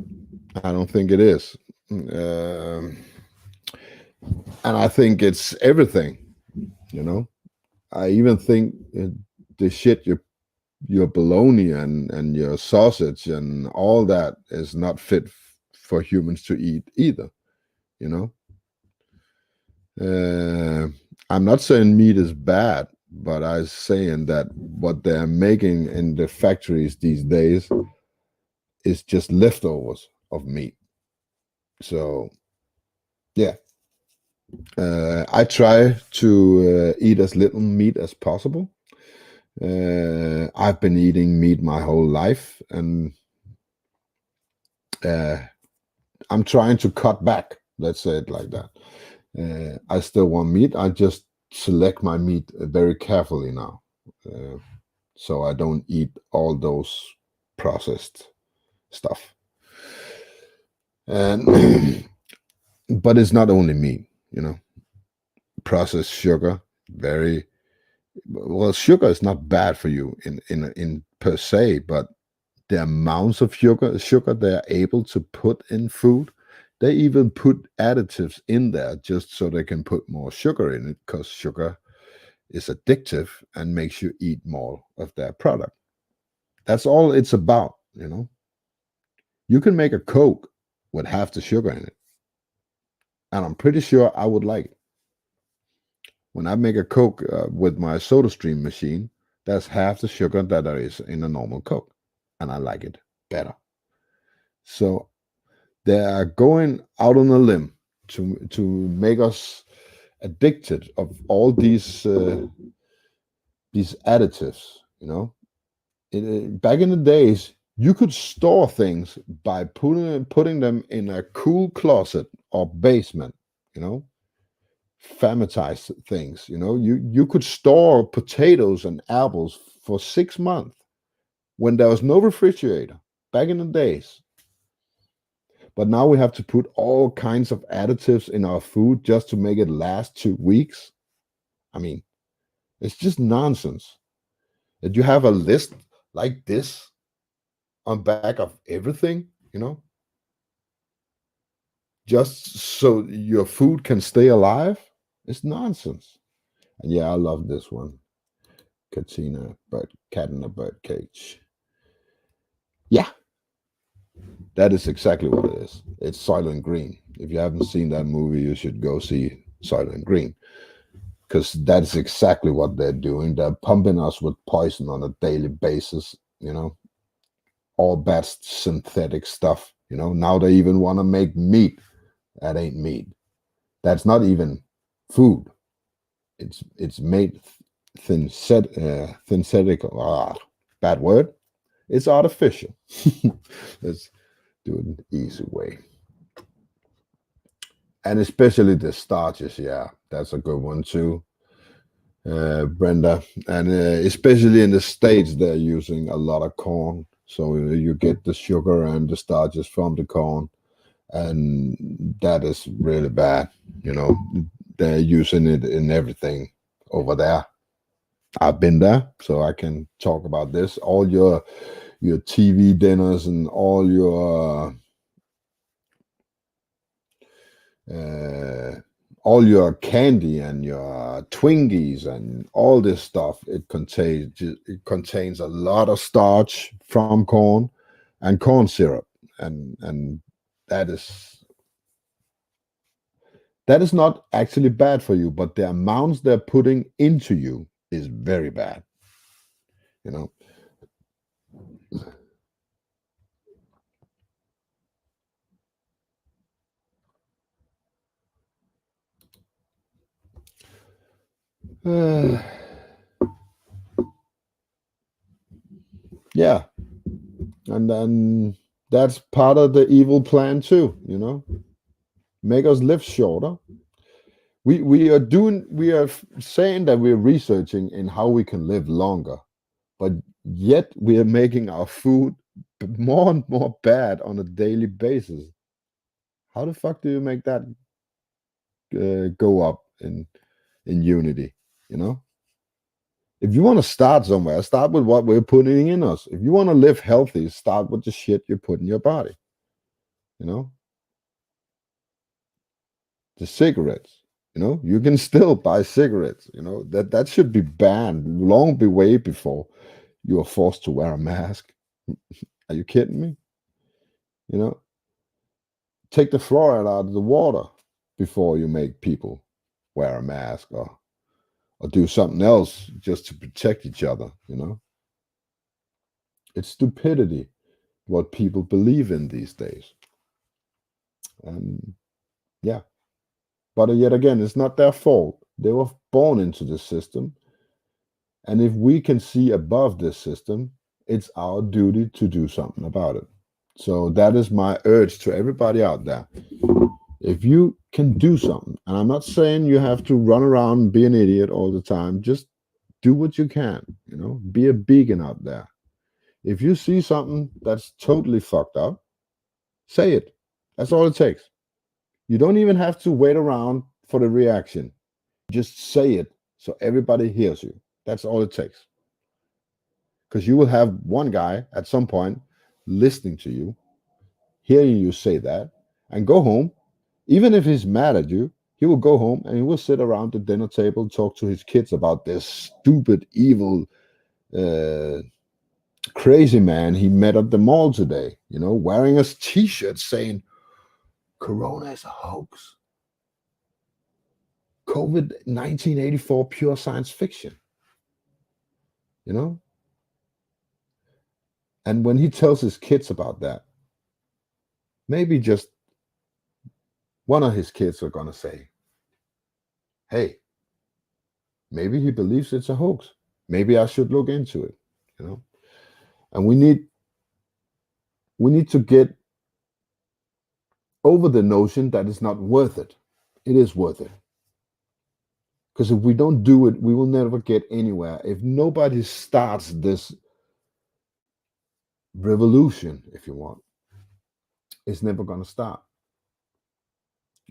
I don't think it is. And I think it's everything, you know. I even think the shit your bologna and your sausage and all that is not fit for humans to eat either, you know. I'm not saying meat is bad, but I'm saying that what they're making in the factories these days is just leftovers of meat. So, yeah, I try to eat as little meat as possible. I've been eating meat my whole life, and I'm trying to cut back. Let's say it like that. I still want meat. I just select my meat very carefully now, so I don't eat all those processed stuff. And but it's not only meat, you know. Processed sugar, very well. Sugar is not bad for you in per se, but the amounts of sugar they're able to put in food, they even put additives in there just so they can put more sugar in it, because sugar is addictive and makes you eat more of their product. That's all it's about, you know. You can make a Coke with half the sugar in it, and I'm pretty sure I would like it. When I make a Coke with my SodaStream machine, that's half the sugar that there is in a normal Coke, and I like it better. So they are going out on a limb to make us addicted of all these additives. You know, back in the days, you could store things by putting them in a cool closet or basement. You know, fermentized things. You know, you could store potatoes and apples for 6 months when there was no refrigerator back in the days. But now we have to put all kinds of additives in our food just to make it last 2 weeks. I mean, it's just nonsense. That you have a list like this on back of everything, you know, just so your food can stay alive. It's nonsense. And yeah, I love this one. Katina, but cat in a bird cage. Yeah, that is exactly what it is. It's Soylent Green. If you haven't seen that movie, you should go see Soylent Green, because that's exactly what they're doing. They're pumping us with poison on a daily basis, you know, all bad synthetic stuff. You know, now they even want to make meat. That ain't meat. That's not even food. It's made synthetic. Bad word. It's artificial. Let's do it the easy way. And especially the starches. Yeah, that's a good one too, Brenda. And especially in the States, they're using a lot of corn. So you get the sugar and the starches from the corn. And that is really bad. You know, they're using it in everything over there. I've been there, so I can talk about this. All your TV dinners and all your all your candy and your Twinkies and all this stuff, it contains a lot of starch from corn and corn syrup, and that is not actually bad for you, but the amounts they're putting into you is very bad. You know. Yeah, and then that's part of the evil plan too. You know, make us live shorter. We are saying that we're researching in how we can live longer, but yet we are making our food more and more bad on a daily basis. How the fuck do you make that go up in unity? You know, if you want to start somewhere, start with what we're putting in us. If you want to live healthy, start with the shit you put in your body. You know, the cigarettes. You know, you can still buy cigarettes. You know, that should be banned long way before you are forced to wear a mask. Are you kidding me? You know, take the fluoride out of the water before you make people wear a mask or do something else just to protect each other. You know, it's stupidity what people believe in these days. And yeah, but yet again, it's not their fault. They were born into this system. And if we can see above this system, it's our duty to do something about it. So that is my urge to everybody out there. If you can do something, and I'm not saying you have to run around and be an idiot all the time, just do what you can, you know, be a beacon out there. If you see something that's totally fucked up, say it. That's all it takes. You don't even have to wait around for the reaction. Just say it so everybody hears you. That's all it takes. Because you will have one guy at some point listening to you, hearing you say that, and go home. Even if he's mad at you, he will go home and he will sit around the dinner table and talk to his kids about this stupid, evil, crazy man he met at the mall today, you know, wearing a t-shirt saying, Corona is a hoax. COVID 1984, pure science fiction. You know? And when he tells his kids about that, maybe just one of his kids are going to say, hey, maybe he believes it's a hoax. Maybe I should look into it, you know? And we need to get over the notion that it's not worth it. It is worth it. Because if we don't do it, we will never get anywhere. If nobody starts this revolution, if you want, it's never going to start.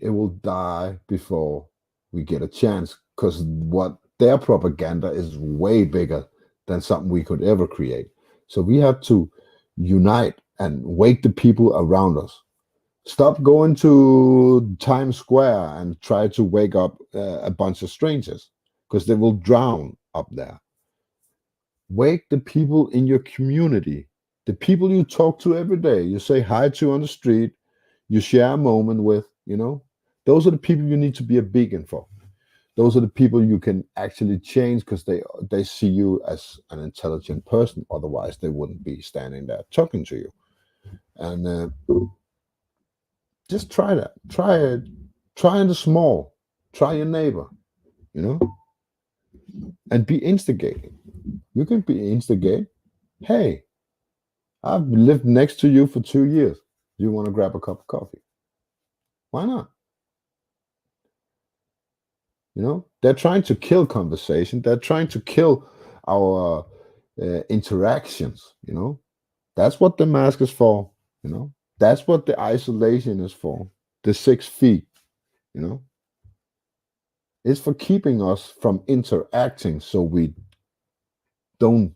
It will die before we get a chance, because what their propaganda is way bigger than something we could ever create. So we have to unite and wake the people around us. Stop going to Times Square and try to wake up a bunch of strangers, because they will drown up there. Wake the people in your community, the people you talk to every day, you say hi to on the street, you share a moment with, you know, those are the people you need to be a beacon for. Those are the people you can actually change, because they see you as an intelligent person. Otherwise, they wouldn't be standing there talking to you. And just try that. Try it. Try in the small. Try your neighbor, you know, and be instigating. You can be instigating. Hey, I've lived next to you for 2 years. Do you want to grab a cup of coffee? Why not? You know, they're trying to kill conversation. They're trying to kill our interactions. You know, that's what the mask is for. You know, that's what the isolation is for. The 6 feet. You know, it's for keeping us from interacting, so we don't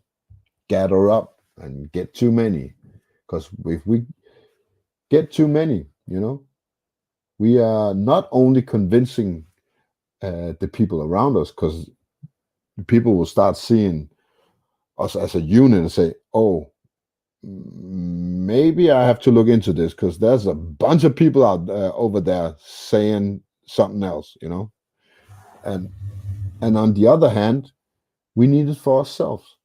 gather up and get too many. Because if we get too many, you know, we are not only convincing the people around us, because people will start seeing us as a unit and say, oh, maybe I have to look into this because there's a bunch of people out over there saying something else, you know. And on the other hand, we need it for ourselves.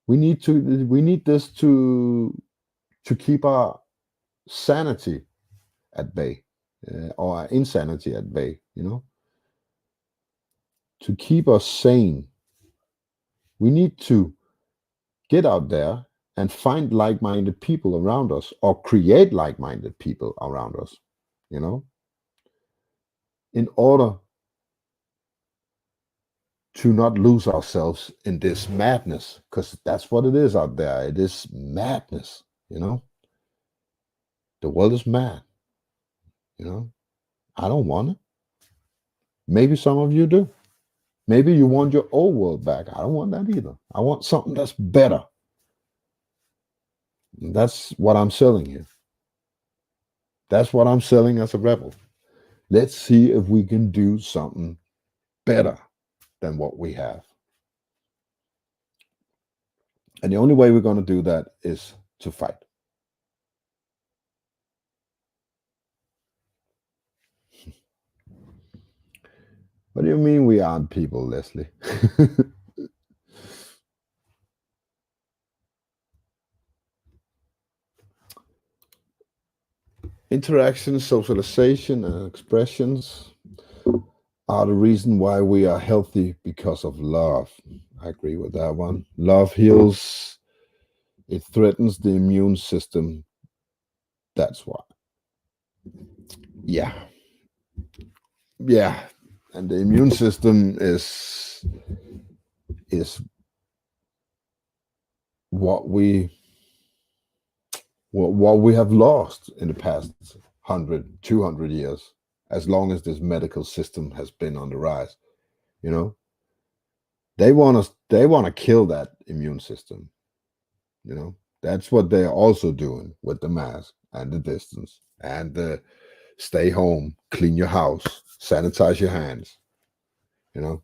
We need this to keep our sanity at bay, or our insanity at bay, you know. To keep us sane, we need to get out there and find like-minded people around us, or create like-minded people around us, you know, in order to not lose ourselves in this madness, because that's what it is out there. It is madness, you know. The world is mad, you know. I don't want it. Maybe some of you do. Maybe you want your old world back. I don't want that either. I want something that's better. And that's what I'm selling here. That's what I'm selling as a rebel. Let's see if we can do something better than what we have. And the only way we're going to do that is to fight. What do you mean we aren't people, Leslie? Interaction, socialization, and expressions are the reason why we are healthy, because of love. I agree with that one. Love heals. It threatens the immune system. That's why. Yeah. And the immune system is what we have lost in the past 100, 200 years, as long as this medical system has been on the rise. You know, they want to kill that immune system. You know, that's what they're also doing with the mask and the distance and the stay home, clean your house, sanitize your hands. You know,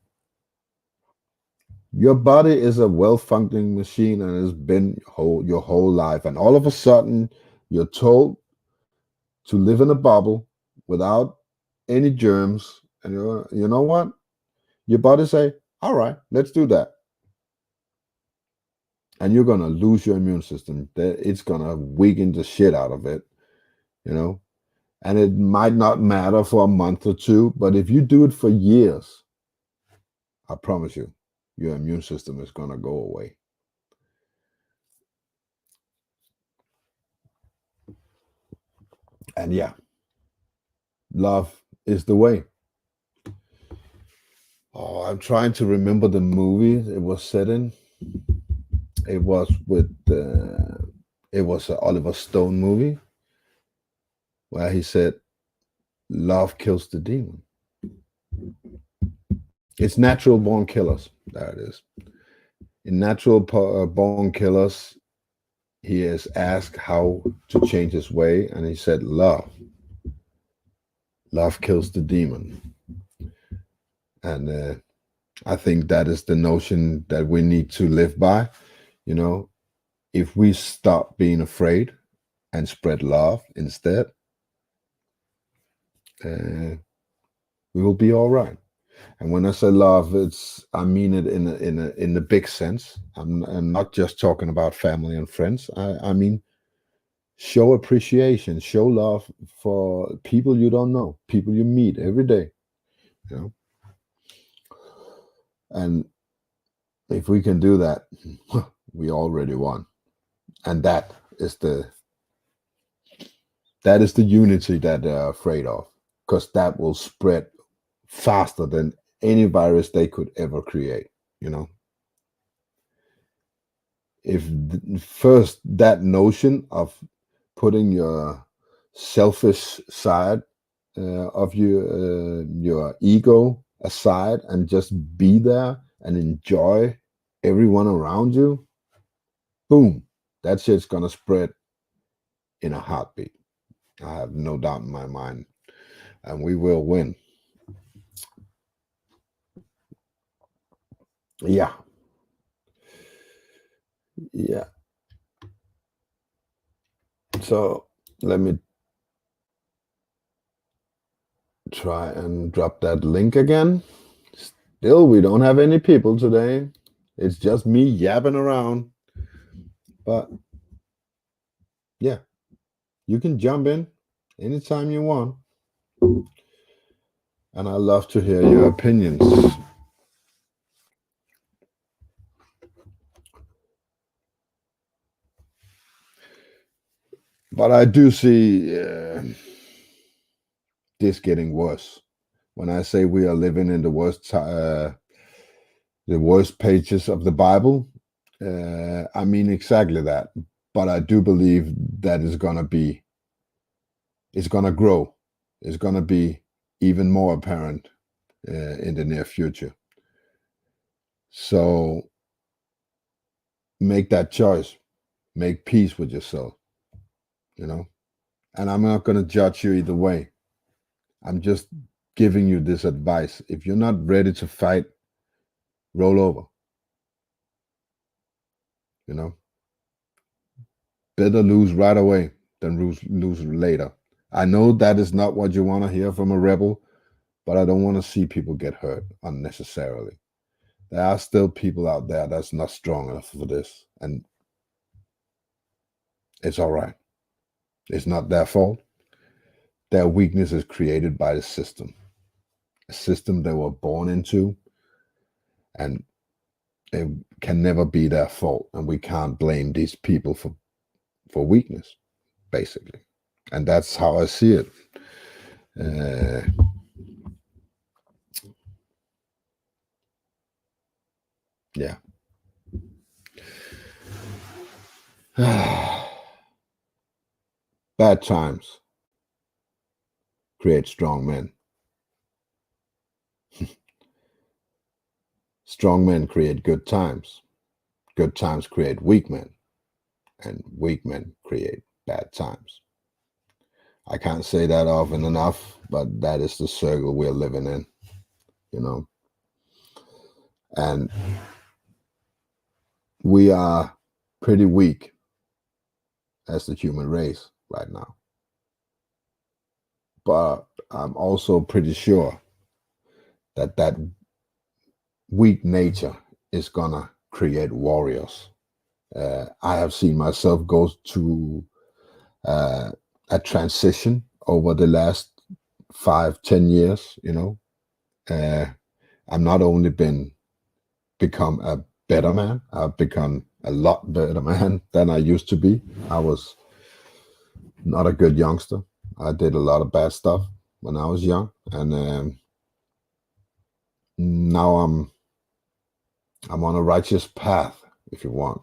your body is a well-functioning machine, and has been your whole life. And all of a sudden, you're told to live in a bubble without any germs. And you know what? Your body say, all right, let's do that. And you're going to lose your immune system. It's going to weaken the shit out of it, you know. And it might not matter for a month or two, but if you do it for years, I promise you, your immune system is going to go away. And yeah, love is the way. Oh, I'm trying to remember the movie it was set in. It was with it was an Oliver Stone movie where he said, "Love kills the demon." It's Natural Born Killers. There it is. In Natural Born Killers, he is asked how to change his way, and he said, "Love. Love kills the demon." And I think that is the notion that we need to live by. You know, if we stop being afraid and spread love instead, we will be all right. And when I say love, I mean it in the big sense. I'm not just talking about family and friends. I mean, show appreciation, show love for people you don't know, people you meet every day. You know, and if we can do that, we already won. And that is the unity that they're afraid of, because that will spread faster than any virus they could ever create. You know, if first that notion of putting your selfish side of your ego aside and just be there and enjoy everyone around you, boom, that shit's gonna spread in a heartbeat. I have no doubt in my mind. And we will win. Yeah. Yeah. So let me try and drop that link again. Still, we don't have any people today. It's just me yapping around. But yeah, you can jump in anytime you want. And I love to hear your opinions. But I do see this getting worse. When I say we are living in the worst pages of the Bible, I mean exactly that. But I do believe that it's going to grow. It's going to be even more apparent in the near future. So make that choice. Make peace with yourself, And I'm not going to judge you either way. I'm just giving you this advice. If you're not ready to fight, roll over. Better lose right away than lose later. I know that is not what you want to hear from a rebel, but I don't want to see people get hurt unnecessarily. There are still people out there that's not strong enough for this, and it's all right. It's not their fault. Their weakness is created by the system, a system they were born into, and it can never be their fault, and we can't blame these people for weakness, basically. And that's how I see it. Yeah. Bad times create strong men. Strong men create good times. Good times create weak men. And weak men create bad times. I can't say that often enough, but that is the circle we're living in, And we are pretty weak as the human race right now. But I'm also pretty sure that weak nature is gonna create warriors. I have seen myself go to a transition over the last 5-10 years. I've not only become a better man, I've become a lot better man than I used to be. I was not a good youngster. I did a lot of bad stuff when I was young, and now I'm on a righteous path, if you want.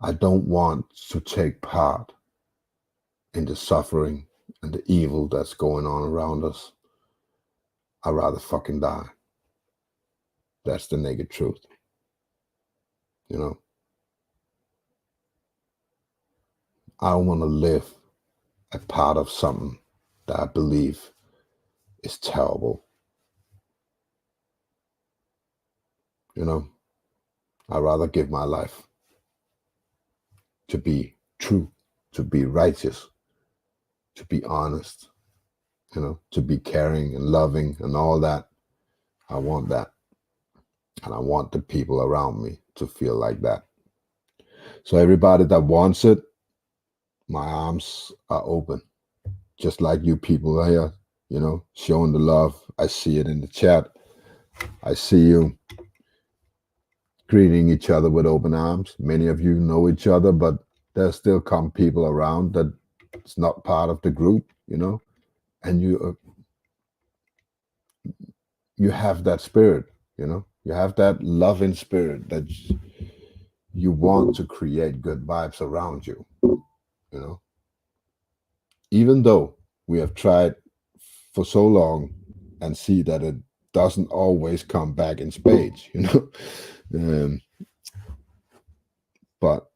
I don't want to take part in the suffering and the evil that's going on around us. I'd rather fucking die. That's the naked truth. I don't want to live a part of something that I believe is terrible. I'd rather give my life to be true, to be righteous, to be honest, to be caring and loving and all that. I want that. And I want the people around me to feel like that. So everybody that wants it, my arms are open. Just like you people here, showing the love. I see it in the chat. I see you greeting each other with open arms. Many of you know each other, but there still come people around that it's not part of the group, and you have that spirit, you have that loving spirit that you want to create good vibes around you, even though we have tried for so long and see that it doesn't always come back in spades, but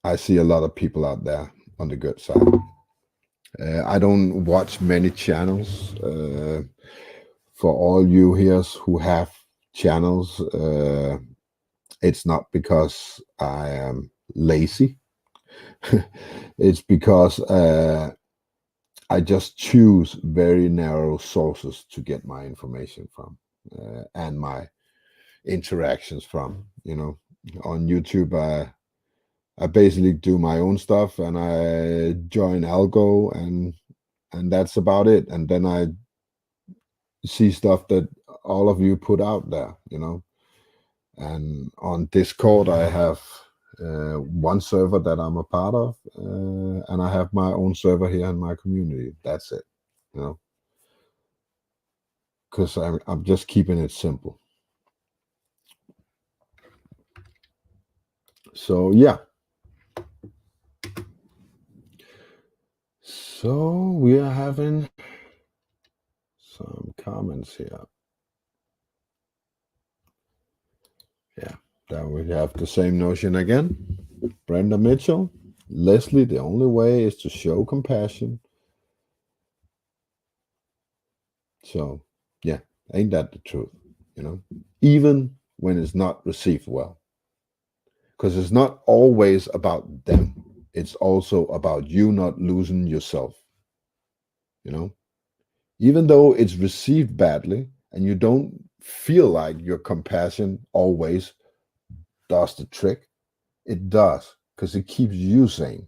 I see a lot of people out there on the good side. I don't watch many channels. For all you here who have channels, it's not because I am lazy. It's because I just choose very narrow sources to get my information from and my interactions from. On YouTube, I basically do my own stuff, and I join Algo, and that's about it. And then I see stuff that all of you put out there, And on Discord, I have one server that I'm a part of, and I have my own server here in my community. That's it, because I'm just keeping it simple. So yeah. So we are having some comments here. Yeah, then we have the same notion again. Brenda Mitchell, Leslie, the only way is to show compassion. So yeah, ain't that the truth, even when it's not received well, because it's not always about them. It's also about you not losing yourself, even though it's received badly and you don't feel like your compassion always does the trick. It does, because it keeps you sane,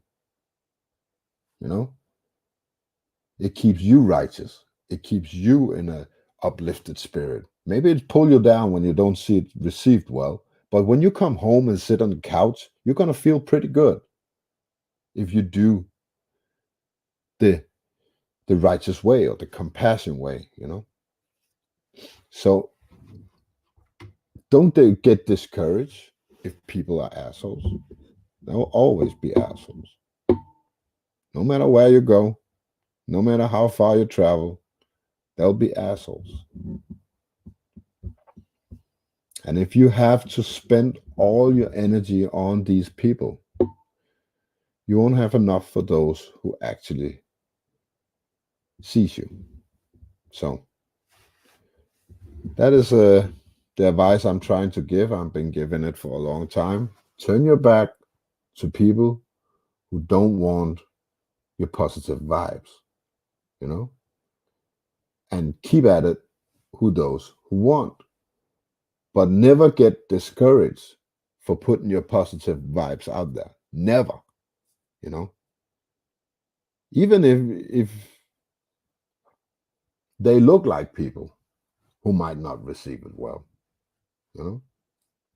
it keeps you righteous. It keeps you in a uplifted spirit. Maybe it pull you down when you don't see it received well, but when you come home and sit on the couch, you're going to feel pretty good if you do the righteous way or the compassion way, So don't they get discouraged if people are assholes? They'll always be assholes. No matter where you go, no matter how far you travel, they'll be assholes. And if you have to spend all your energy on these people, you won't have enough for those who actually sees you. So that is the advice I'm trying to give. I've been giving it for a long time. Turn your back to people who don't want your positive vibes, and keep at it who those who want. But never get discouraged for putting your positive vibes out there. Never, even if they look like people who might not receive it well,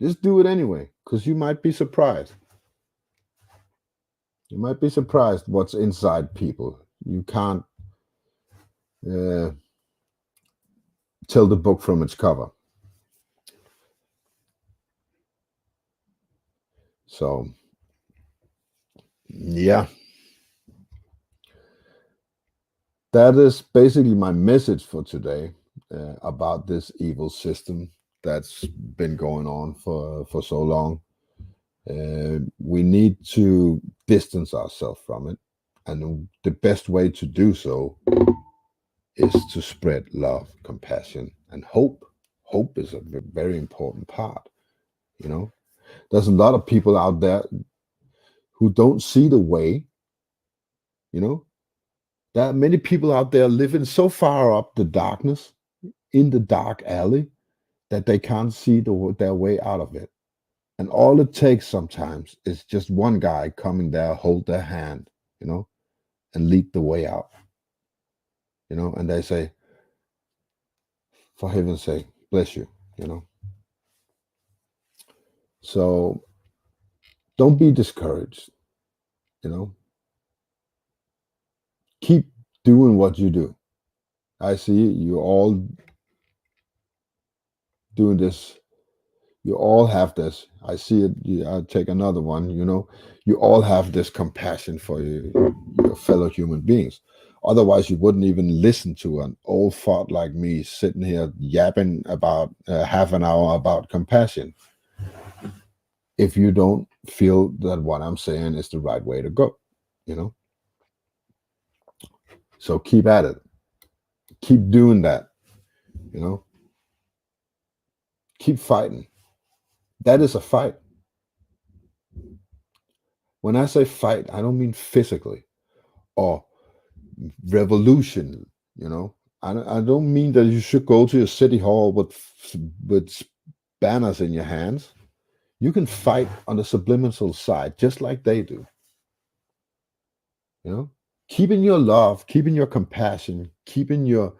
just do it anyway, because you might be surprised. You might be surprised what's inside people. You can't tell the book from its cover. So, yeah. That is basically my message for today about this evil system that's been going on for so long. We need to distance ourselves from it. And the best way to do so is to spread love, compassion, and hope. Hope is a very important part, There's a lot of people out there who don't see the way, There are many people out there living so far up the darkness, in the dark alley, that they can't see their way out of it. And all it takes sometimes is just one guy coming there, hold their hand, and lead the way out. And they say, for heaven's sake, bless you, So don't be discouraged, Keep doing what you do. I see you all doing this. You all have this. I see it. I'll take another one. You all have this compassion for your fellow human beings. Otherwise, you wouldn't even listen to an old fart like me sitting here yapping about half an hour about compassion. if you don't feel that what I'm saying is the right way to go, you know? So keep at it. Keep doing that, you know? Keep fighting. That is a fight. When I say fight, I don't mean physically or revolution, you know? I don't mean that you should go to your city hall with banners in your hands. You can fight on the subliminal side just like they do. You know, keeping your love, keeping your compassion, keeping your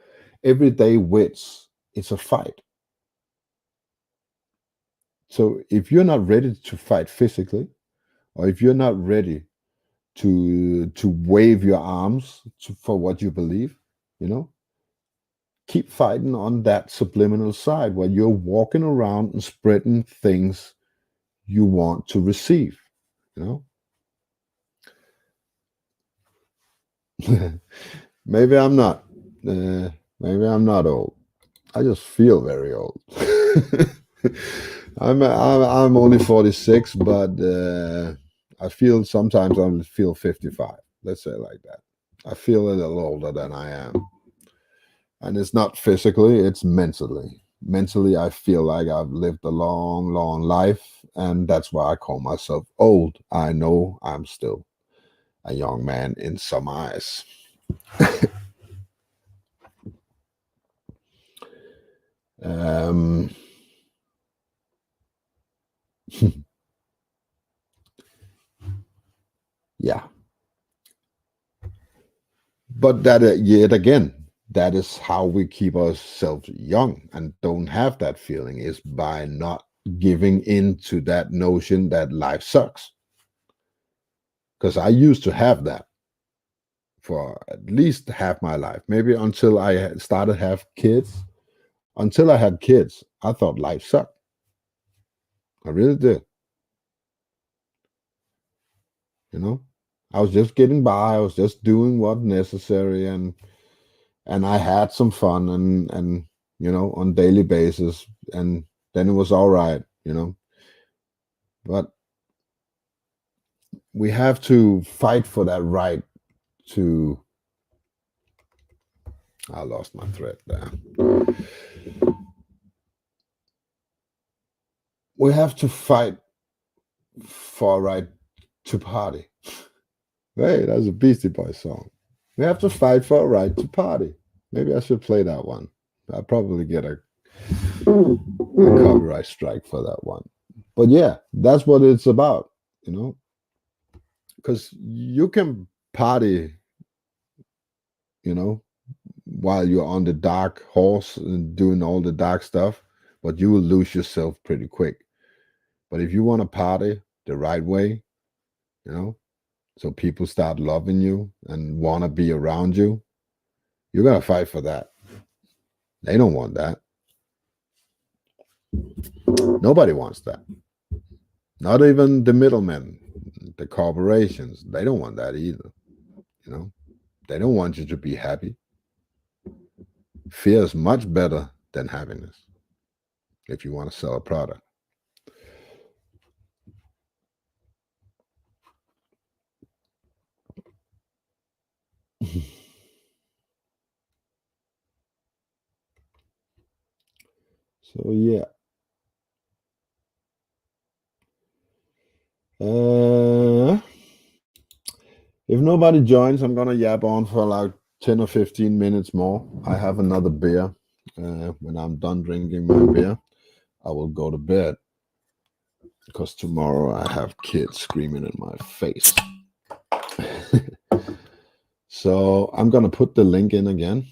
everyday wits. It's a fight. So if you're not ready to fight physically, or if you're not ready to wave your arms for what you believe, you know, keep fighting on that subliminal side where you're walking around and spreading things you want to receive, you know. Maybe I'm not. Maybe I'm not old. I just feel very old. I'm only 46, but I feel sometimes I feel 55. Let's say it like that. I feel a little older than I am, and it's not physically; it's mentally. Mentally, I feel like I've lived a long, long life, and that's why I call myself old. I know I'm still a young man in some eyes. Yeah, but that yet again, that is how we keep ourselves young and don't have that feeling is by not giving in to that notion that life sucks. Because I used to have that for at least half my life, maybe until I started have kids. Until I had kids, I thought life sucked. I really did. You know, I was just getting by. I was just doing what necessary, and I had some fun and you know on daily basis, and then it was all right, you know. But we have to fight for that right to. I lost my thread there. We have to fight for a right to party. Hey, that's a Beastie Boys song. We have to fight for a right to party. Maybe I should play that one. I'll probably get a copyright strike for that one. But yeah, that's what it's about, you know, because you can party, you know, while you're on the dark horse and doing all the dark stuff, but you will lose yourself pretty quick. But if you want to party the right way, you know, so people start loving you and want to be around you, you're going to fight for that. They don't want that. Nobody wants that. Not even the middlemen, the corporations. They don't want that either. You know, they don't want you to be happy. Fear is much better than happiness if you want to sell a product. So yeah. If nobody joins, I'm gonna yap on for like 10 or 15 minutes more. I have another beer. When I'm done drinking my beer, I will go to bed because tomorrow I have kids screaming in my face. So I'm gonna put the link in again.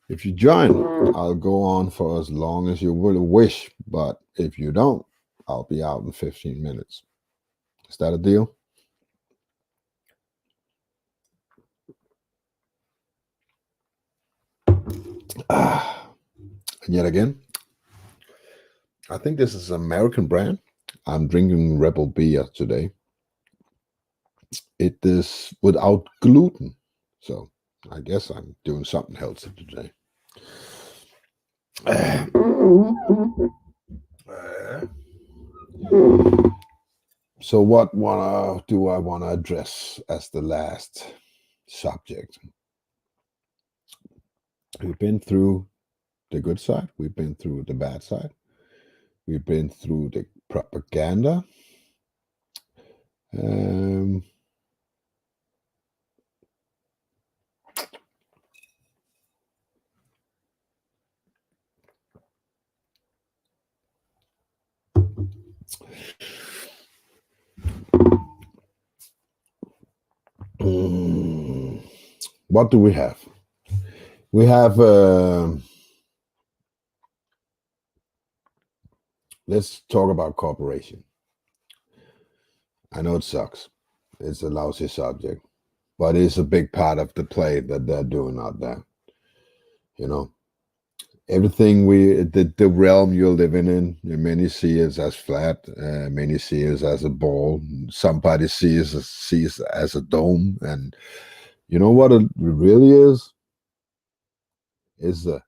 If you join, I'll go on for as long as you will wish. But if you don't, I'll be out in 15 minutes. Is that a deal? And yet again, I think this is an American brand. I'm drinking Rebel beer today. It is without gluten. So I guess I'm doing something healthy today. So what do I want to address as the last subject? We've been through the good side, we've been through the bad side, we've been through the propaganda. What do we have? We have, let's talk about cooperation. I know it sucks. It's a lousy subject, but it's a big part of the play that they're doing out there. You know, everything the realm you're living in, many see it as flat, many see it as a ball, somebody sees it as a dome, and you know what it really is? It's a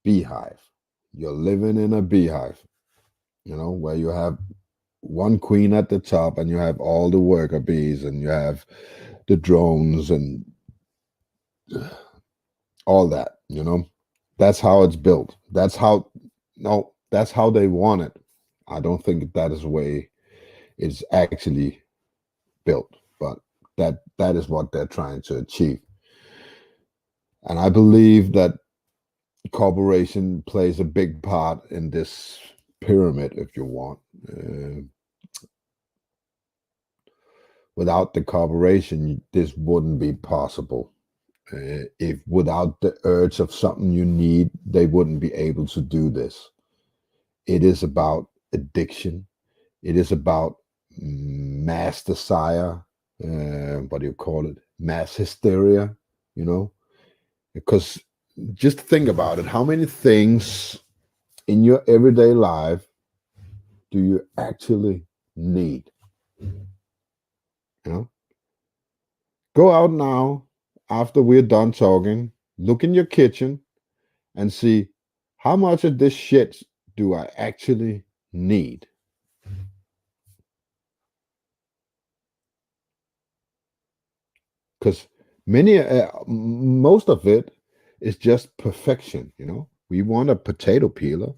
beehive. You're living in a beehive, you know, where you have one queen at the top and you have all the worker bees and you have the drones and all that, you know. That's how it's built. That's how they want it. I don't think that is the way it's actually built, but that is what they're trying to achieve. And I believe that corporation plays a big part in this pyramid, if you want. Without the corporation, this wouldn't be possible. If without the urge of something you need, they wouldn't be able to do this. It is about addiction. It is about mass desire. What do you call it? Mass hysteria, you know? Because just think about it. How many things in your everyday life do you actually need? You know? Go out now after we're done talking, look in your kitchen and see how much of this shit do I actually need? Because most of it is just perfection, you know. We want a potato peeler,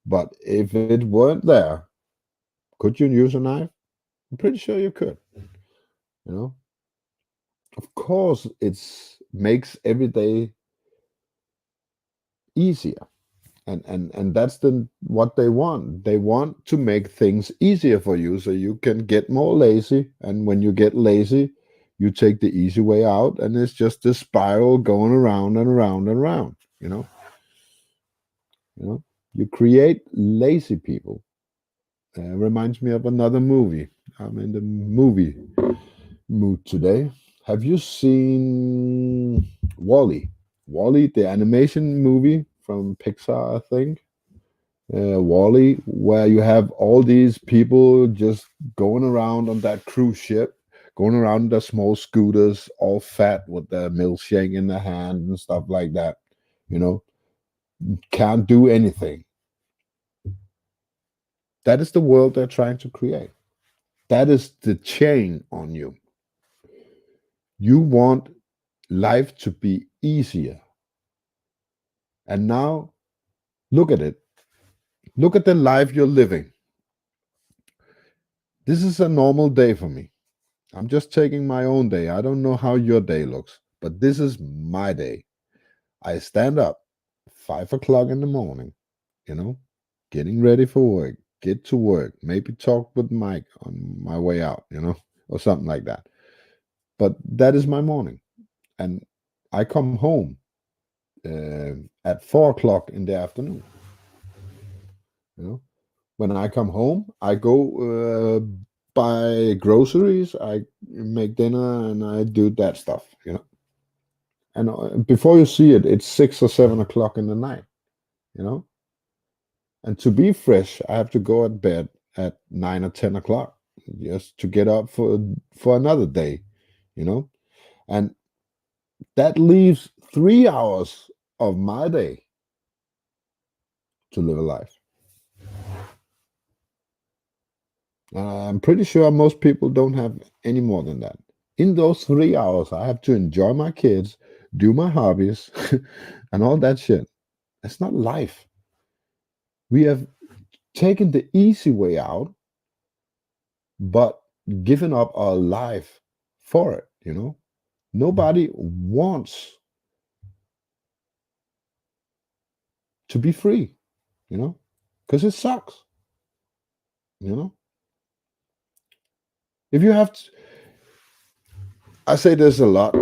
but if it weren't there, could you use a knife? I'm pretty sure you could, you know. Of course, it's makes every day easier. And that's what they want. They want to make things easier for you so you can get more lazy. And when you get lazy, you take the easy way out, and it's just this spiral going around and around and around, you know. You create lazy people. Reminds me of another movie. I'm in the movie mood today. Have you seen WALL-E? WALL-E, the animation movie from Pixar, I think. WALL-E, where you have all these people just going around on that cruise ship, going around their small scooters, all fat with their milkshake in their hand and stuff like that. You know, can't do anything. That is the world they're trying to create. That is the chain on you. You want life to be easier. And now, look at it. Look at the life you're living. This is a normal day for me. I'm just taking my own day. I don't know how your day looks, but this is my day. I stand up 5 o'clock in the morning, you know, getting ready for work, get to work, maybe talk with Mike on my way out, you know, or something like that. But that is my morning. And I come home at 4 o'clock in the afternoon. You know, when I come home, I go buy groceries, I make dinner, and I do that stuff, you know. And before you see it, it's 6 or 7 o'clock in the night, you know. And to be fresh, I have to go at bed at 9 or 10 o'clock just to get up for another day, you know. And that leaves 3 hours of my day to live a life. I'm pretty sure most people don't have any more than that. In those 3 hours, I have to enjoy my kids, do my hobbies, and all that shit. That's not life. We have taken the easy way out, but given up our life for it, you know? Nobody wants to be free, you know? Because it sucks, you know? If you have to, I say this a lot,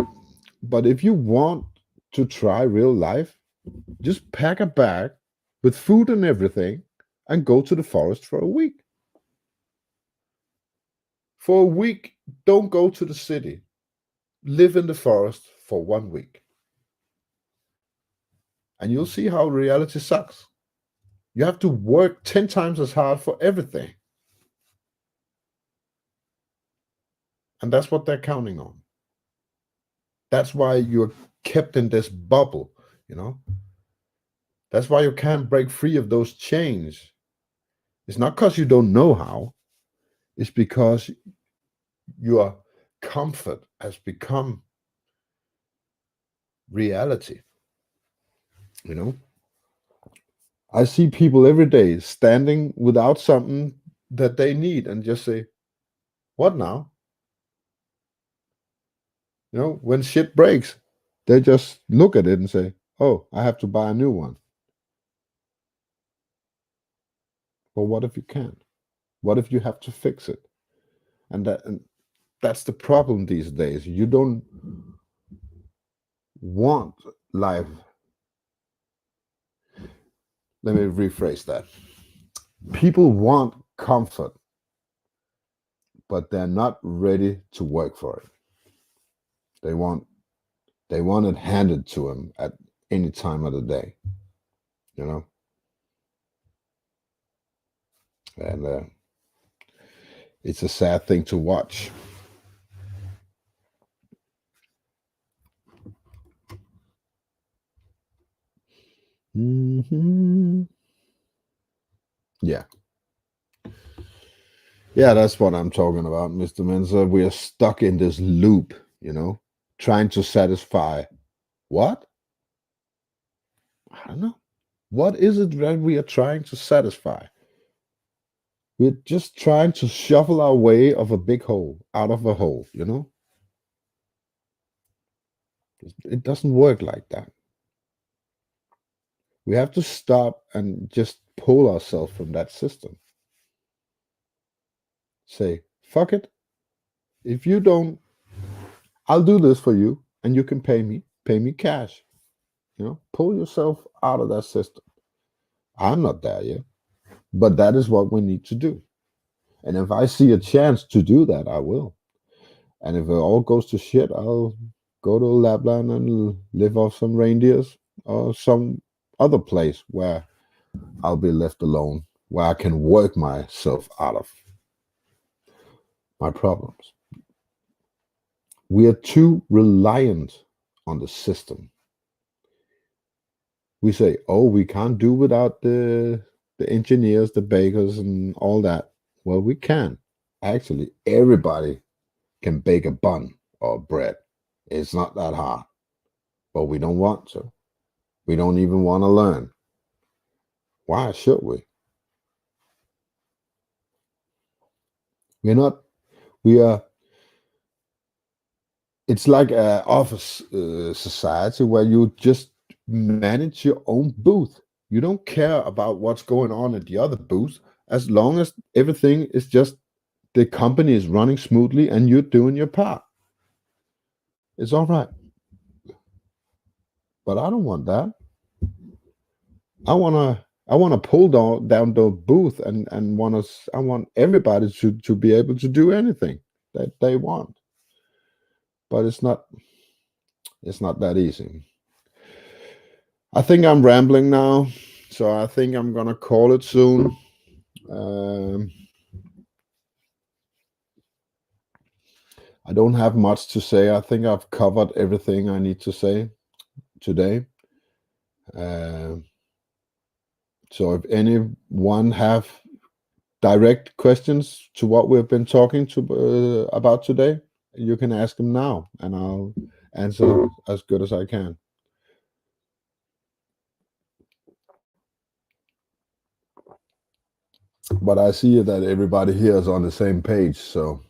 but if you want to try real life, just pack a bag with food and everything and go to the forest for a week. For a week, don't go to the city. Live in the forest for 1 week. And you'll see how reality sucks. You have to work 10 times as hard for everything. And that's what they're counting on. That's why you're kept in this bubble, you know? That's why you can't break free of those chains. It's not because you don't know how. It's because your comfort has become reality. You know? I see people every day standing without something that they need and just say, what now? You know, when shit breaks, they just look at it and say, oh, I have to buy a new one. But what if you can't? What if you have to fix it? And that's the problem these days. You don't want life. Let me rephrase that. People want comfort, but they're not ready to work for it. They want it handed to them at any time of the day, you know? And it's a sad thing to watch. Yeah. Yeah, that's what I'm talking about, Mr. Mensa. We are stuck in this loop, you know, trying to satisfy what? I don't know. What is it that we are trying to satisfy? We're just trying to shuffle our way of a big hole out of a hole, you know? It doesn't work like that. We have to stop and just pull ourselves from that system. Say, fuck it. If you don't, I'll do this for you and you can pay me cash. You know, pull yourself out of that system. I'm not there yet, but that is what we need to do. And if I see a chance to do that, I will. And if it all goes to shit, I'll go to Lapland and live off some reindeers or some other place where I'll be left alone, where I can work myself out of my problems. We are too reliant on the system. We say, oh, we can't do without the engineers, the bakers, and all that. Well, we can. Actually, everybody can bake a bun or bread. It's not that hard. But we don't want to. We don't even want to learn. Why should we? It's like an office society where you just manage your own booth. You don't care about what's going on at the other booth as long as everything is just the company is running smoothly and you're doing your part. It's all right. But I don't want that. I want to pull down the booth and I want everybody to be able to do anything that they want. But it's not that easy. I think I'm rambling now, so I think I'm gonna call it soon. I don't have much to say. I think I've covered everything I need to say today. So if anyone have direct questions to what we've been talking to about today, you can ask them now, and I'll answer as good as I can. But I see that everybody here is on the same page, so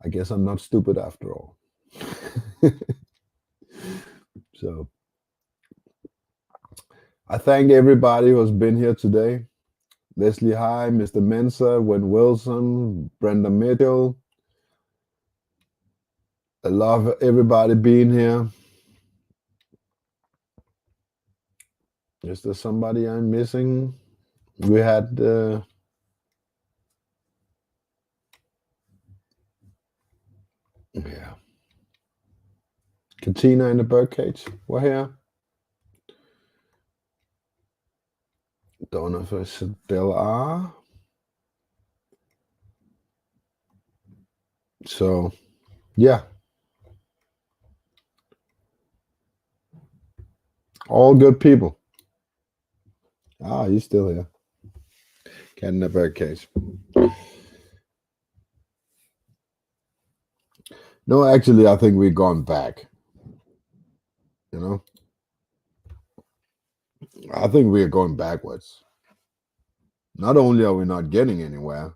I guess I'm not stupid after all. So I thank everybody who has been here today. Leslie High, Mr. Mensa, Win Wilson, Brenda Mitchell. I love everybody being here. Is there somebody I'm missing? We had yeah, Katina in the birdcage. We're here. Don't know if I still are. So yeah. All good people. Ah, he's still here. Cat in the birdcage. No, actually, I think we've gone back. You know? I think we are going backwards. Not only are we not getting anywhere,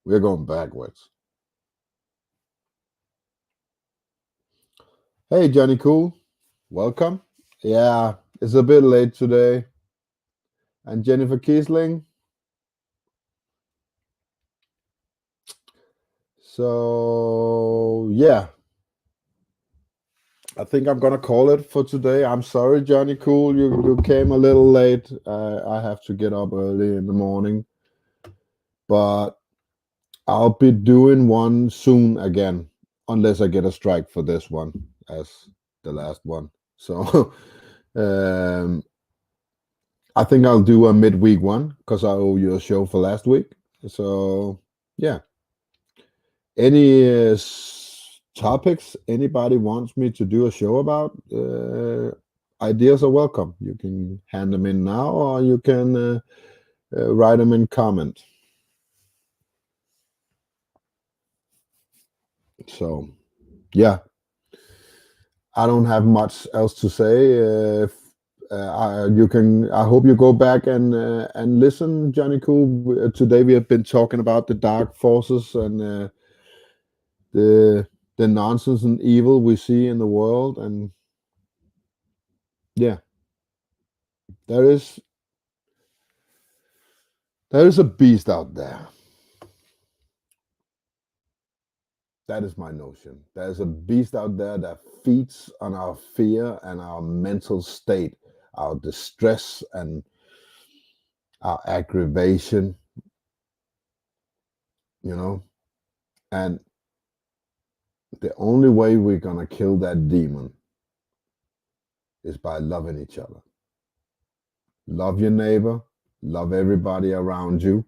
we're going backwards. Hey, Johnny Cool. Welcome. Yeah, it's a bit late today. And Jennifer Kiesling. So, yeah. I think I'm going to call it for today. I'm sorry, Johnny Cool. You came a little late. I have to get up early in the morning. But I'll be doing one soon again, unless I get a strike for this one as the last one. So I think I'll do a midweek one because I owe you a show for last week. So yeah. Any topics anybody wants me to do a show about? Ideas are welcome. You can hand them in now, or you can write them in comment. So yeah, I don't have much else to say. I hope you go back and listen, Johnny Cool. Today we have been talking about the dark forces and the nonsense and evil we see in the world, and yeah, there is a beast out there. That is my notion. There's a beast out there that feeds on our fear and our mental state, our distress and our aggravation, you know. And the only way we're going to kill that demon is by loving each other. Love your neighbor, love everybody around you,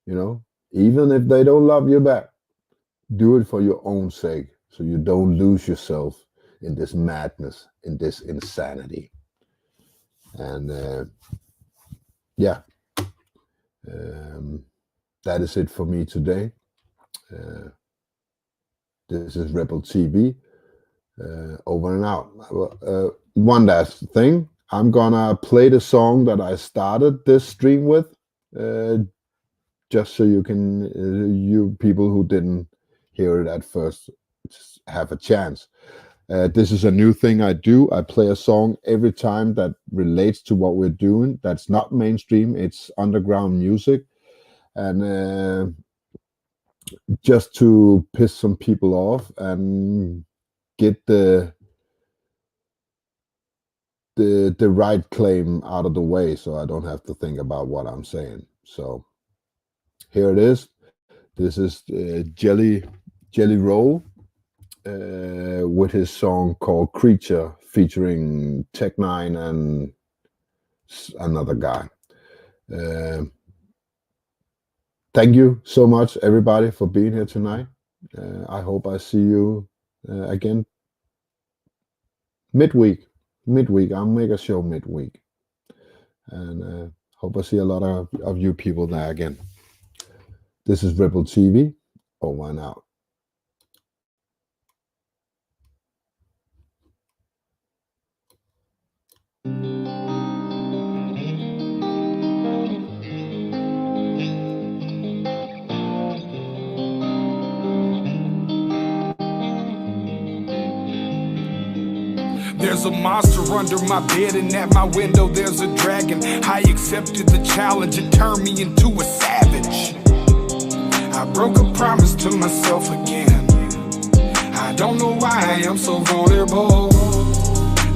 you know, even if they don't love you back. Do it for your own sake, so you don't lose yourself in this madness, in this insanity. And yeah, that is it for me today. This is Rebel TV. Over and out. One last thing. I'm gonna play the song that I started this stream with, just so you can, you people who didn't hear it at first, have a chance. This is a new thing I do. I play a song every time that relates to what we're doing. That's not mainstream. It's underground music, and just to piss some people off and get the right claim out of the way, so I don't have to think about what I'm saying. So here it is. This is Jelly Roll with his song called Creature, featuring Tech9 and another guy. Thank you so much, everybody, for being here tonight. I hope I see you again midweek. I'll make a show midweek. and hope I see a lot of you people there again. This is Ripple TV, over and out. There's a monster under my bed, and at my window there's a dragon. I accepted the challenge, it turned me into a savage. I broke a promise to myself again. I don't know why I am so vulnerable.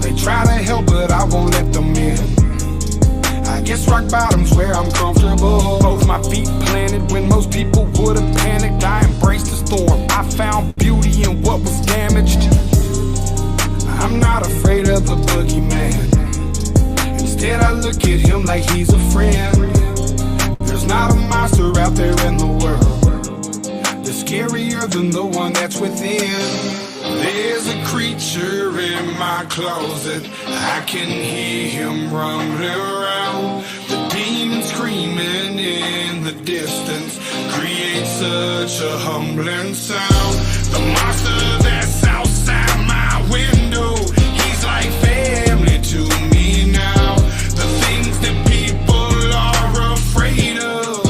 They try to help, but I won't let them in. I guess rock bottom's where I'm comfortable. Both my feet planted when most people would have panicked. I embraced the storm, I found beauty in what was damaged. I'm not afraid of the boogeyman. Instead I look at him like he's a friend. There's not a monster out there in the world that's scarier than the one that's within. There's a creature in my closet, I can hear him rumbling around. The demon screaming in the distance creates such a humbling sound. The monster that's outside my window, he's like family to me now. The things that people are afraid of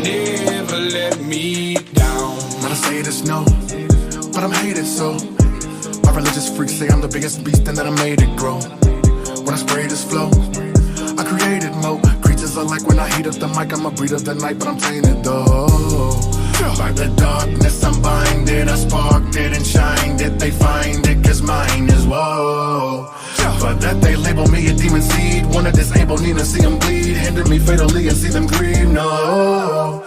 never let me down. When I say this, no, but I'm hated so. My religious freaks say I'm the biggest beast and that I made it grow. When I spray this flow, I created mo. Creatures are like when I heat up the mic, I'm a breed of the night, but I'm tainted though. By the darkness I'm binded, I sparked it and shined it. They find it cause mine is woe. For that they label me a demon seed. Wanna disable, need to see them bleed. Hinder me fatally and see them grieve, no.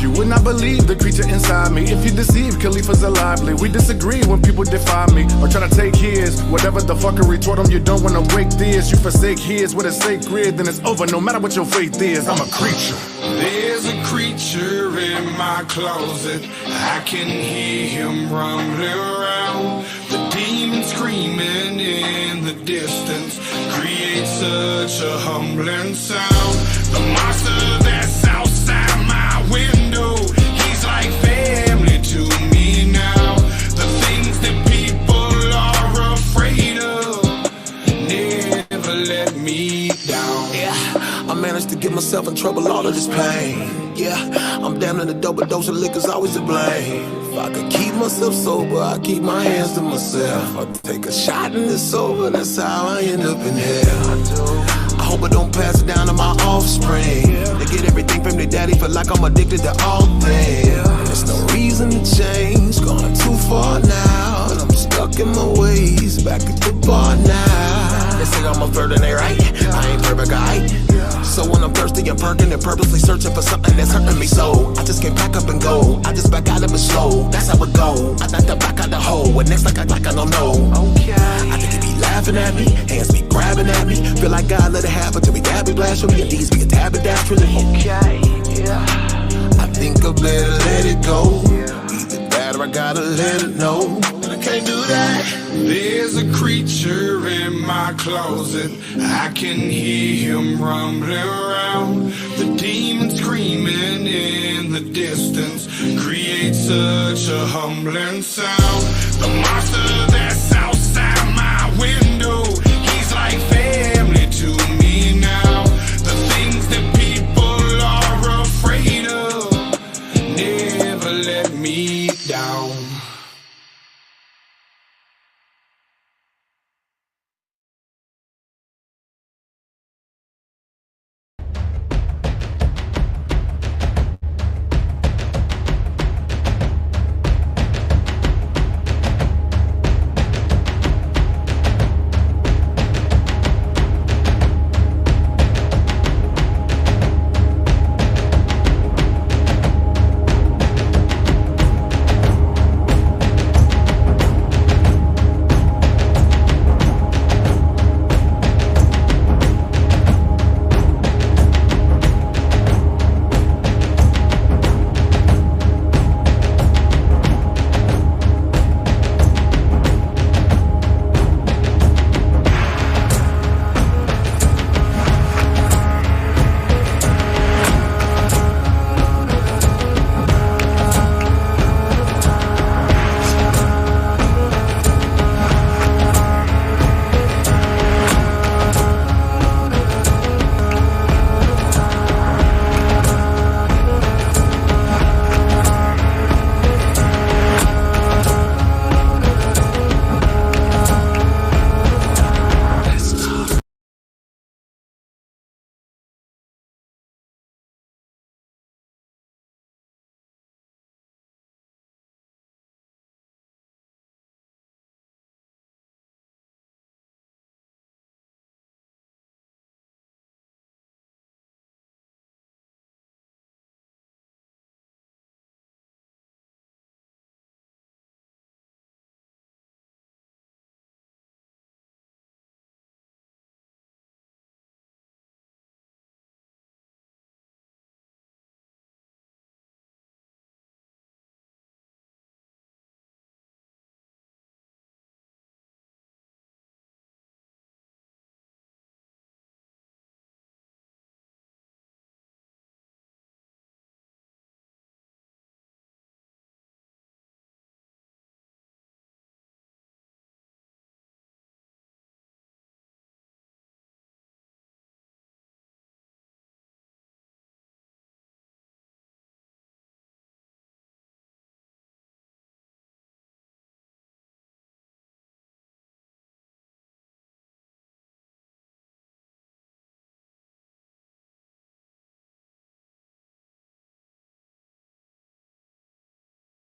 You would not believe the creature inside me. If you deceive, Khalifa's lively. We disagree when people defy me or try to take his. Whatever the fuckery toward them, you don't wanna break this. You forsake his with a sacred, then it's over no matter what your faith is. I'm a creature. There's a creature in my closet, I can hear him rumbling around. The demon screaming in the distance creates such a humbling sound. The monster that's outside my window, he's like family to me now. The things that people are afraid of never let me down. Yeah, I managed to get myself in trouble, all of this pain. Yeah, I'm down in a double dose of liquor's always to blame. If I could keep myself sober, I keep my hands to myself. I take a shot and it's over, that's how I end up in hell. I hope I don't pass it down to my offspring. They get everything from their daddy, feel like I'm addicted to all things. There's no reason to change, gone too far now. And I'm stuck in my ways, back at the bar now. They say I'm a flirt and they right, I ain't perfect, alright. So when I'm thirsty and perking and purposely searching for something that's hurting me so I just can't pack up and go, I just back out of it slow. That's how it go, I knock the back out the hole. When next like I don't know. I think he be laughing at me, hands be grabbing at me. Feel like God let it happen till we dab it blast for me. And these be a tab it dash really. I think I better let it go. Either that or I gotta let it know. I can't do that. There's a creature in my closet, I can hear him rumbling around. The demon screaming in the distance creates such a humbling sound. The monster